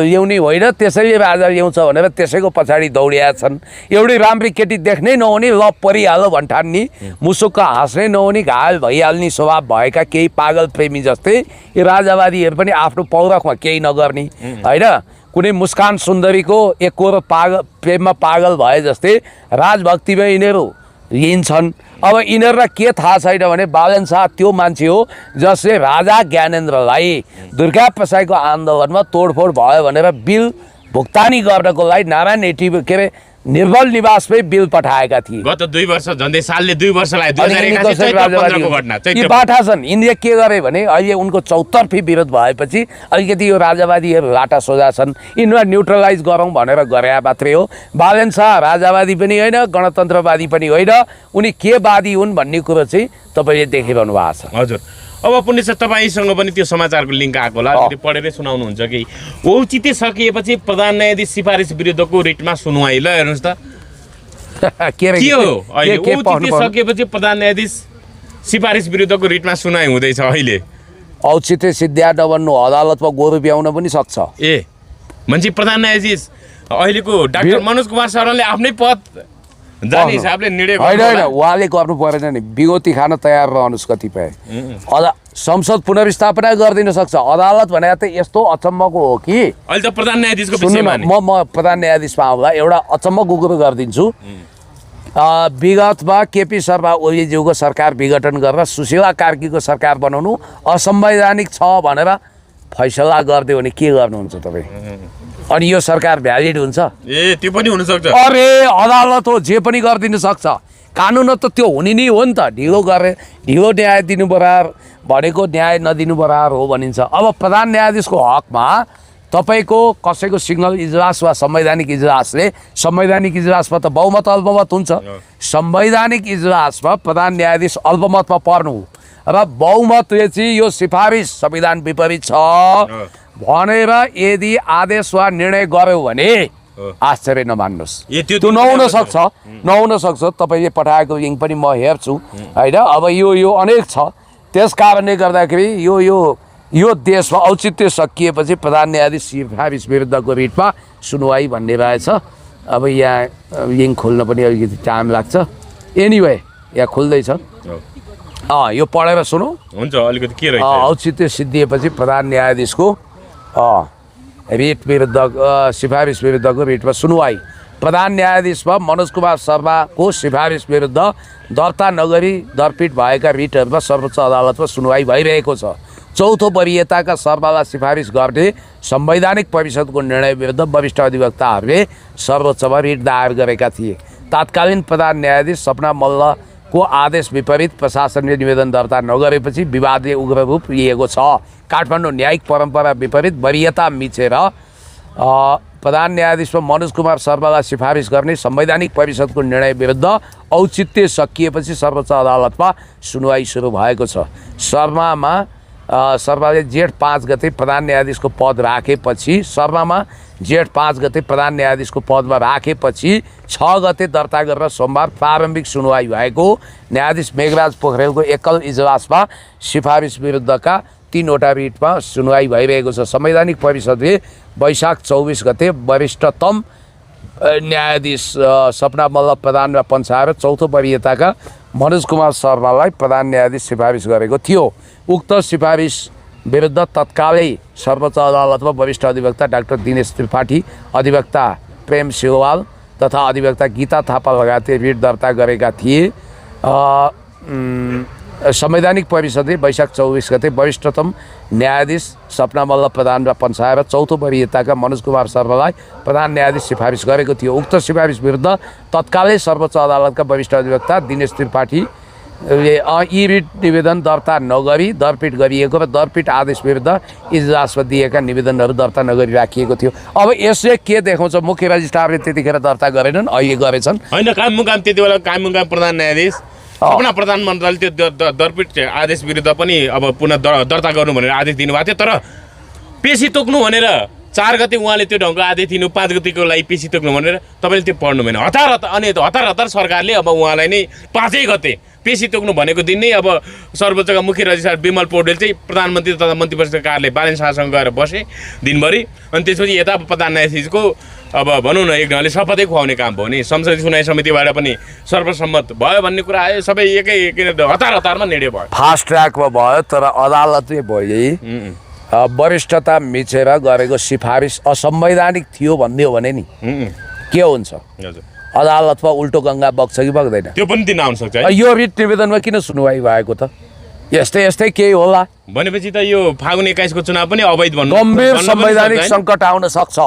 ल्याउने होइन त्यसैले राजा ल्याउँछ भनेर त्यसैको पछाडि दौडिया छन्। एउटै राम्री केटी देख्नै नहुने, लप परिहाल्यो भन्ठान्ने, मुसुक्क हाँस्नै नहुने, घायल भइहाल्ने स्वभाव भएका केही पागल प्रेमी जस्तै यी राजावादीहरू पनि आफ्नो पौरखमा केही नगर्ने होइन, कुनै मुस्कान सुन्दरीको एकहोरो पागल प्रेममा पागल भए जस्तै राजभक्तिमा यिनीहरू लिन्छन्। अब यिनीहरूलाई के थाहा छैन भने बालन शाह त्यो मान्छे हो जसले राजा ज्ञानेन्द्रलाई दुर्गा प्रसाईको आन्दोलनमा तोडफोड भयो भनेर बिल भुक्तानी गर्नको लागि नारायण एटी के अरे निर्मल निवासमै बिल पठाएका थिए। गत 2 वर्ष झन्डै सालले 2 वर्ष लाग्यो। 2081 को घटना यी बाठा छन्। यिनले के गरे भने अहिले उनको चौतर्फी विरोध भएपछि अलिकति यो राजावादीहरू लाटा सोझा छन्, यिनीलाई न्युट्रलाइज गरौँ भनेर गरे मात्रै हो। बालन शाह राजावादी पनि होइन, गणतन्त्रवादी पनि होइन, उनी के वादी हुन् भन्ने कुरो चाहिँ तपाईँले देखिरहनु भएको छ। हजुर, अब पुण्य सर तपाईँसँग पनि त्यो समाचारको लिङ्क आएको होला, पढेरै सुनाउनुहुन्छ कि औचित्य सकिएपछि प्रधान न्यायाधीश सिफारिस विरुद्धको रिटमा सुनवाई। ल हेर्नुहोस् त के हो अहिले औचित्य सकिएपछि प्रधान न्यायाधीश सिफारिस विरुद्धको रिटमा सुनवाई हुँदैछ। अहिले औचित्य सिद्ध्या नबन्नु अदालतमा गोरु ब्याउन पनि सक्छ। ए मान्छे प्रधान न्यायाधीश अहिलेको डाक्टर मनोज कुमार शर्माले आफ्नै पद जाने हिसाबले निर्णय होइन, उहाँले गर्नु परेन नि, बिगोती खान तयार रहनुहोस्। कतिपय संसद पुनर्स्थापना गरिदिन सक्छ। अदालत भने त यस्तो अचम्मको हो कि अहिले त प्रधान न्यायाधीशको म प्रधान न्यायाधीशमा आउँदा एउटा अचम्मको कुरो गरिदिन्छु। विगतमा केपी शर्मा ओलीज्यूको सरकार विघटन गरेर सुशीला कार्कीको सरकार बनाउनु असंवैधानिक छ भनेर फैसला गरिदियो भने के गर्नुहुन्छ तपाईँ? अनि यो सरकार भ्यालिड हुन्छ? ए त्यो पनि हुन सक्छ। अरे अदालत हो, जे पनि गरिदिन सक्छ। कानुन त त्यो हुने नै हो नि त। ढिलो न्याय दिनु बराबर भनेको न्याय नदिनु बराबर हो भनिन्छ। अब प्रधान न्यायाधीशको हकमा तपाईँको कसैको सिङ्गल इजलास वा संवैधानिक इजलासले, संवैधानिक इजलासमा त बहुमत अल्पमत हुन्छ, संवैधानिक इजलासमा प्रधान न्यायाधीश अल्पमतमा पर्नु र बहुमतले चाहिँ यो सिफारिस संविधान विपरीत छ भनेर यदि आदेश वा निर्णय गर्यो भने आश्चर्य नमान्नुहोस्। त्यो त्यो नहुन सक्छ तपाईँले पठाएको लिङ्क पनि म हेर्छु होइन। अब यो अनेक छ, त्यस कारणले गर्दाखेरि यो देशमा औचित्य सकिएपछि प्रधान न्यायाधीश सिफारिस विरुद्धको रिटमा सुनवाई भन्ने रहेछ। अब यहाँ लिङ्क खोल्न पनि अलिकति टाइम लाग्छ। एनिवे यहाँ खोल्दैछ, यो पढेर सुनौ। हुन्छ, अलिकति के रहेछ? औचित्य सिद्धिएपछि प्रधान न्यायाधीशको रिट विरुद्ध सिफारिस विरुद्धको रिटमा सुनवाई। प्रधान न्यायाधीशमा मनोज कुमार शर्माको सिफारिस विरुद्ध दर्ता नगरी दरपीठ भएका रिटहरूमा सर्वोच्च अदालतमा सुनवाई भइरहेको छ। चौथो वरियताका शर्मालाई सिफारिस गर्ने संवैधानिक परिषदको निर्णय विरुद्ध वरिष्ठ अधिवक्ताहरूले सर्वोच्चमा रिट दायर गरेका थिए। तात्कालीन प्रधान न्यायाधीश सपना मल्लको आदेश विपरीत प्रशासनले निवेदन दर्ता नगरेपछि विवादले उग्र रूप लिएको छ। काठमाडौँ न्यायिक परम्परा विपरीत वरियता मिचेर प्रधान न्यायाधीशमा मनोज कुमार शर्मालाई सिफारिस गर्ने संवैधानिक परिषदको निर्णय विरुद्ध औचित्य सकिएपछि सर्वोच्च अदालतमा सुनवाई सुरु भएको छ। शर्माले जेठ 5 गते प्रधान न्यायाधीशको पद राखेपछि जेठ 5 गते प्रधान न्यायाधीशको पदमा राखेपछि 6 गते दर्ता गरेर सोमबार प्रारम्भिक सुनवाई भएको। न्यायाधीश मेघराज पोखरेलको एकल इजलासमा सिफारिस विरुद्धका 3वटा रिटमा सुनवाई भइरहेको छ। संवैधानिक परिषदले वैशाख 24 गते वरिष्ठतम न्यायाधीश सपना मल्ल प्रधानमा पन्छाएर चौथो वरियताका मनोज कुमार शर्मालाई प्रधान न्यायाधीश सिफारिस गरेको थियो। उक्त सिफारिस विरुद्ध तत्कालै सर्वोच्च अदालतमा वरिष्ठ अधिवक्ता डाक्टर दिनेश त्रिपाठी, अधिवक्ता प्रेम सिलवाल तथा अधिवक्ता गीता थापा लगायतले रिट दर्ता गरेका थिए। संवैधानिक परिषदले वैशाख 24 गते वरिष्ठतम न्यायाधीश सपना मल्ल प्रधानमा पन्छाएर चौथो वरियताका मनोज कुमार शर्मालाई प्रधान न्यायाधीश सिफारिस गरेको थियो। उक्त सिफारिस विरुद्ध तत्कालै सर्वोच्च अदालतका वरिष्ठ अधिवक्ता दिनेश त्रिपाठीले यी रिट निवेदन दर्ता नगरी दरपीठ गरिएको र दरपीठ आदेश विरुद्ध इजलासमा दिएका निवेदनहरू दर्ता नगरी राखिएको थियो। अब यसले के देखाउँछ? मुख्य रजिस्ट्रारले त्यतिखेर दर्ता गरेनन्, अहिले गरेछन्। होइन, काममुकाम त्यति बेला काममुकाम प्रधान न्यायाधीश अपना प्रधानमन्त्रीले त्यो दरपीठ आदेश विरुद्ध पनि अब पुनः दर्ता गर्नु भनेर आदेश दिनुभएको थियो। तर पेशी तोक्नु भनेर 4 गते उहाँले त्यो ढङ्गको आदेश दिनु, 5 गतेको लागि पेशी तोक्नु भनेर तपाईँले त्यो पढ्नु भएन। हतार सरकारले अब उहाँलाई नै 5 गते पेशी तोक्नु भनेको दिन नै अब सर्वोच्चका मुख्य रजिस्ट्रार विमल पौडेल चाहिँ प्रधानमन्त्री तथा मन्त्री परिषदका कार्यालय बालेन शाहसँग गएर बसे दिनभरि। अनि त्यसपछि यता प्रधान न्यायाधीशको अब भनौँ न एक ढङ्गले शपथै खुवाउने काम भयो नि। संसदीय सुनवाई समितिबाट पनि सर्वसम्मत भयो भन्ने कुरा आयो। सबै हतारमा निर्णय भयो, फास्ट ट्र्याकमा भयो। तर अदालतले भयो वरिष्ठता मिचेर गरेको सिफारिस असंवैधानिक थियो भन्ने हो भने नि के हुन्छ? अदालतमा उल्टो गङ्गा बग्छ कि बग्दैन? त्यो पनि दिन आउन सक्छ। यो रिट निवेदनमा किन सुनवाई भएको त? यस्तै केही होला भनेपछि त यो फागुन 21 को चुनाव पनि अवैध भन्नु, गम्भीर संवैधानिक सङ्कट आउन सक्छ।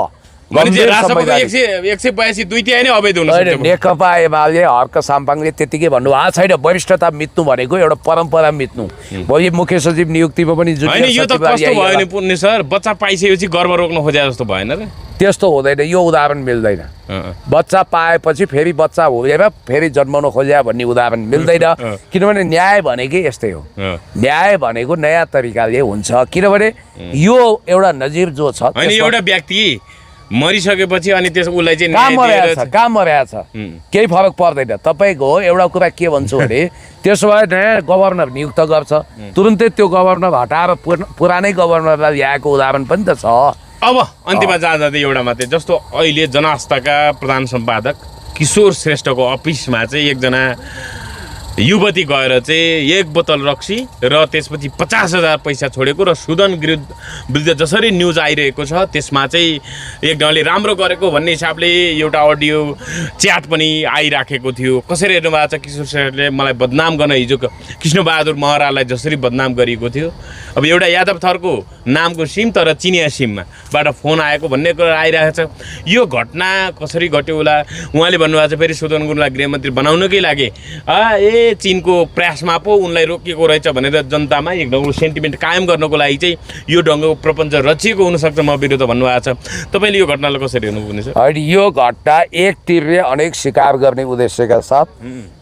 182 दुईटै नै अवैध हुन सक्छ। नेकपा एमाले हर्क साम्पाङले त्यतिकै भन्नुभएको छैन वरिष्ठता मिच्नु भनेको एउटा परम्परा मिच्नु। भोलि मुख्य सचिव नियुक्तिमा पनि होइन, यो त कस्तो भयो नि पुण्य सर, बच्चा पाइसकेपछि गर्व रोक्न खोजे जस्तो भएन र? त्यस्तो हुँदैन, यो उदाहरण मिल्दैन। बच्चा पाएपछि फेरि बच्चा हुँदैन फेरि जन्माउन खोज्या भन्ने उदाहरण मिल्दैन। किनभने न्याय भनेकै यस्तै हो। न्याय भनेको नयाँ तरिकाले हुन्छ। किनभने यो एउटा नजिर जो छ, एउटा व्यक्ति मरिसकेपछि अनि त्यस उसलाई चाहिँ काम मरेछ केही फरक पर्दैन। तपाईँको एउटा कुरा के भन्छु भने त्यसो भए नयाँ गभर्नर नियुक्त गर्छ, तुरुन्तै त्यो गभर्नर हटाएर पुरानै गभर्नरलाई ल्याएको उदाहरण पनि त छ। अब अन्तिममा जाँदा एउटा मात्रै, जस्तो अहिले जनआस्थाका प्रधान सम्पादक किशोर श्रेष्ठको अफिसमा चाहिँ एकजना युवती गएर चाहिँ 1 बोतल रक्सी र त्यसपछि 50,000 पैसा छोडेको र सुदन विरुद्ध जसरी न्युज आइरहेको छ त्यसमा चाहिँ एक ढङ्गले राम्रो गरेको भन्ने हिसाबले एउटा अडियो च्याट पनि आइराखेको थियो। कसरी हेर्नु भएको छ? किशोर श्रेष्ठले मलाई बदनाम गर्न हिजो कृष्णबहादुर महरालाई जसरी बदनाम गरिएको थियो। अब एउटा यादव थरको नामको सिम तर चिनिया सिमबाट फोन आएको भन्ने कुरा आइरहेको छ। यो घटना कसरी घट्यो होला? उहाँले भन्नुभएको छ फेरि सुदन गुरुङलाई गृहमन्त्री बनाउनकै लागि चीनको प्रयासमा पो उनलाई रोकिएको रहेछ भनेर जनतामा एक ढङ्गको सेन्टिमेन्ट कायम गर्नको लागि चाहिँ यो ढङ्गको प्रपञ्च रचिएको हुनसक्छ म विरुद्ध भन्नुभएको छ। तपाईँले यो घटनालाई कसरी हेर्नुहुन्छ? यो घटना एक तीरले अनेक शिकार गर्ने उद्देश्यका साथ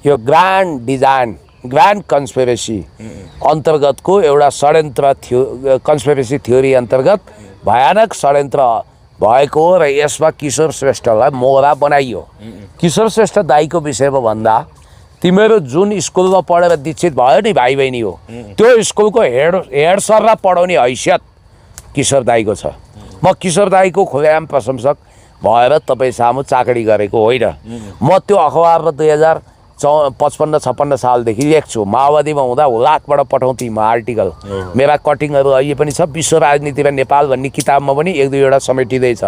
यो ग्रान्ड डिजाइन ग्रान्ड कन्स्पिरेसी अन्तर्गतको एउटा षड्यन्त्र कन्स्पिरेसी थ्योरी अन्तर्गत भयानक षड्यन्त्र भएको र यसमा किशोर श्रेष्ठलाई मोहरा बनाइयो। किशोर श्रेष्ठ दाईको विषयमा भन्दा तिमीहरू जुन स्कुलमा पढेर दीक्षित भयो नि भाइ बहिनी हो, त्यो स्कुलको हेड सर र पढाउने हैसियत किशोर दाईको छ। म किशोर दाईको खुलेआम प्रशंसक भएर तपाईँ सामु चाकडी गरेको होइन। म त्यो अखबारमा 2055-56 सालदेखि लेख्छु। माओवादीमा हुँदा हुलाकबाट पठाउँथेँ म आर्टिकल। मेरा कटिङहरू अहिले पनि छ। विश्व राजनीति र नेपाल भन्ने किताबमा पनि 1-2वटा समेटिँदैछ।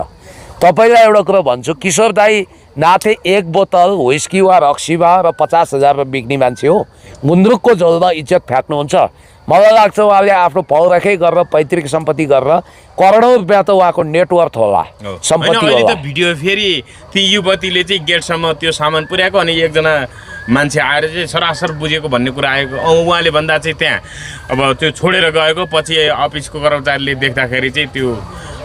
तपाईँलाई एउटा कुरो भन्छु, किशोर दाई नाथे 1 बोतल व्हिस्की वा रक्सी र 50,000 बिक्ने मान्छे हो। गुन्द्रुकको झोलमा इज्जत फ्याँक्नुहुन्छ। मलाई लाग्छ उहाँले आफ्नो पौरखै गरेर पैतृक सम्पत्ति गरेर करोडौँ रुपियाँ त उहाँको नेटवर्थ होला, सम्पत्ति होला। अहिले त भिडियो फेरि ती युवतीले चाहिँ गेटसम्म त्यो सामान पुर्याएको अनि एकजना मान्छे आएर चाहिँ सरासर बुझेको भन्ने कुरा आएको। उहाँले भन्दा चाहिँ त्यहाँ अब त्यो छोडेर गएको पछि अफिसको कर्मचारीले देख्दाखेरि चाहिँ त्यो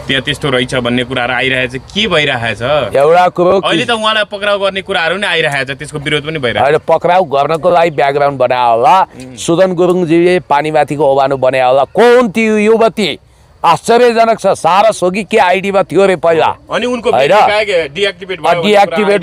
त्यहाँ त्यस्तो रहेछ भन्ने कुराहरू आइरहेछ। के भइरहेछ एउटा कुरो अहिले त उहाँलाई पक्राउ गर्ने कुराहरू नै आइरहेछ, त्यसको विरोध पनि भइरहेछ। अहिले पक्राउ गर्नको लागि ब्याकग्राउन्ड बनायो होला। सुदन गुरुङजीले पानीमाथिको ओभानो बनायो होला। कुन त्यो युवती आश्चर्यजनक छ। सारा सोगी के आइडीमा थियो रे पहिला, अनि उनको डिएक्टिभेट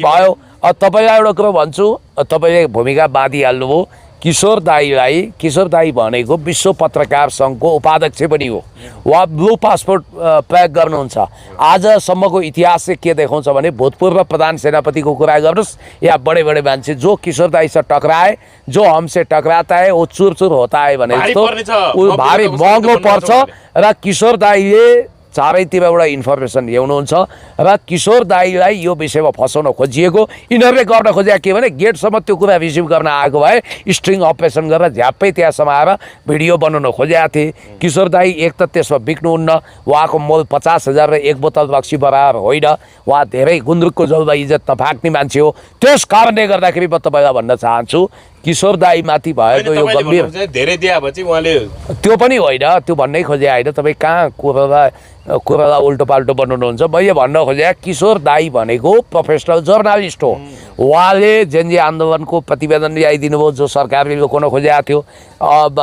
भयो। तपाईँलाई एउटा कुरो भन्छु, तपाईँले भूमिका बाँधिहाल्नुभयो। किशोर दाई भनेको विश्व पत्रकार सङ्घको उपाध्यक्ष पनि हो। उहाँ ब्लू पासपोर्ट प्रयोग गर्नुहुन्छ। आजसम्मको इतिहास चाहिँ के देखाउँछ भने भूतपूर्व प्रधान सेनापतिको कुरा गर्नुहोस् या बडे मान्छे जो किशोर दाईसँग टकराए, जो हमसे टकराता है वो चुर होता है भने जस्तो भारी महँगो पर्छ। र किशोर दाईले चारैतिर एउटा इन्फर्मेसन ल्याउनुहुन्छ र किशोर दाईलाई यो विषयमा फसाउन खोजिएको। यिनीहरूले गर्न खोजेको के भने गेटसम्म त्यो कुरा रिसिभ गर्न आएको भए स्ट्रिङ अपरेसन गरेर झ्याप्पै त्यहाँ समाएर भिडियो बनाउन खोजेका थिए। किशोर दाई एक त त्यसमा बिक्नुहुन्न। उहाँको मोल 50,000 र 1 बोतल रक्सी बराबर होइन। उहाँ धेरै गुन्द्रुकको झोलमा इज्जत नफाक्ने मान्छे हो। त्यस कारणले गर्दाखेरि म तपाईँलाई भन्न चाहन्छु किशोर दाईमाथि भएको यो गम्भीर धेरै दिएपछि उहाँले त्यो पनि होइन, त्यो भन्नै खोजे होइन। तपाईँ कहाँ कुरालाई उल्टो पाल्टो बनाउनुहुन्छ। मैले भन्न खोजेँ किशोर दाई भनेको प्रोफेसनल जर्नालिस्ट हो। उहाँले जेनजी आन्दोलनको प्रतिवेदन ल्याइदिनु भयो जो सरकारले लुकाउन खोजेको थियो।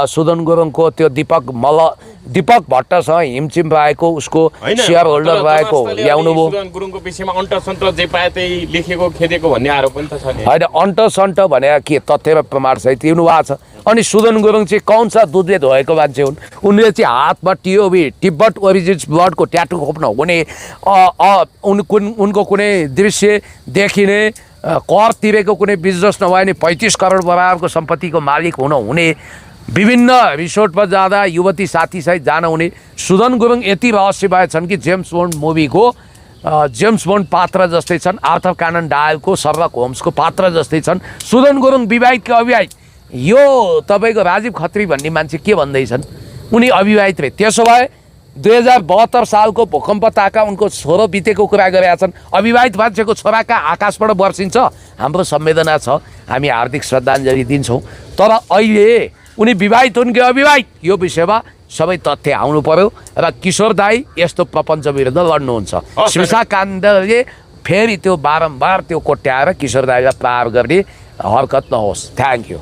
सुदन गुरुङको त्यो दीपक भट्टसँग हिमचिम रहेको उसको सेयर होल्डर रहेको ल्याउनु भयो। सुदन गुरुङको विषयमा अन्टसन्ट जे पाए त्यही लेखेको खेदेको भन्ने आरोप पनि त छ नि। होइन, अन्टसन्ट भने के तथ्य र प्रमाण सहित दिनु भएको छ। अनि सुदन गुरुङ चाहिँ कौन सा दुधले धोएको मान्छे हुन्। उनले चाहिँ हातमा तिब्बत ओरिजिन्स ब्लडको ट्याटु खोप्न हुने, उनको कुनै दृश्य देखिने, कर तिरेको कुनै बिजनेस नभए नि 35 करोड बराबरको सम्पत्तिको मालिक हुने, विभिन्न रिसोर्टमा जाँदा युवती साथीसहित जान हुने। सुदन गुरुङ यति रहस्यमय छन् कि जेम्स बोन्ड मुभीको जेम्स बोन्ड पात्र जस्तै छन्। आर्थर कानन डायलको सर्लक होम्सको पात्र जस्तै छन्। सुदन गुरुङ विवाहित कि अविवाहित, यो तपाईँको राजीव खत्री भन्ने मान्छे के भन्दैछन्, उनी अविवाहित रहे। त्यसो भए 2072 सालको भूकम्प ताका उनको छोरो बितेको कुरा गरेका छन्। अविवाहित मान्छेको छोराका आकाशबाट वर्षिन्छ। हाम्रो संवेदना छ, हामी हार्दिक श्रद्धाञ्जली दिन्छौँ। तर अहिले उनी विवाहित हुन् कि अविवाहित, यो विषयमा सबै तथ्य आउनु पर्यो। र किशोर दाई यस्तो प्रपञ्च विरुद्ध लड्नुहुन्छ। शिक्षा काण्डले फेरि त्यो बारम्बार त्यो कोट्याएर किशोर दाईलाई प्रहार गर्ने हरकत नहोस्। Thank you.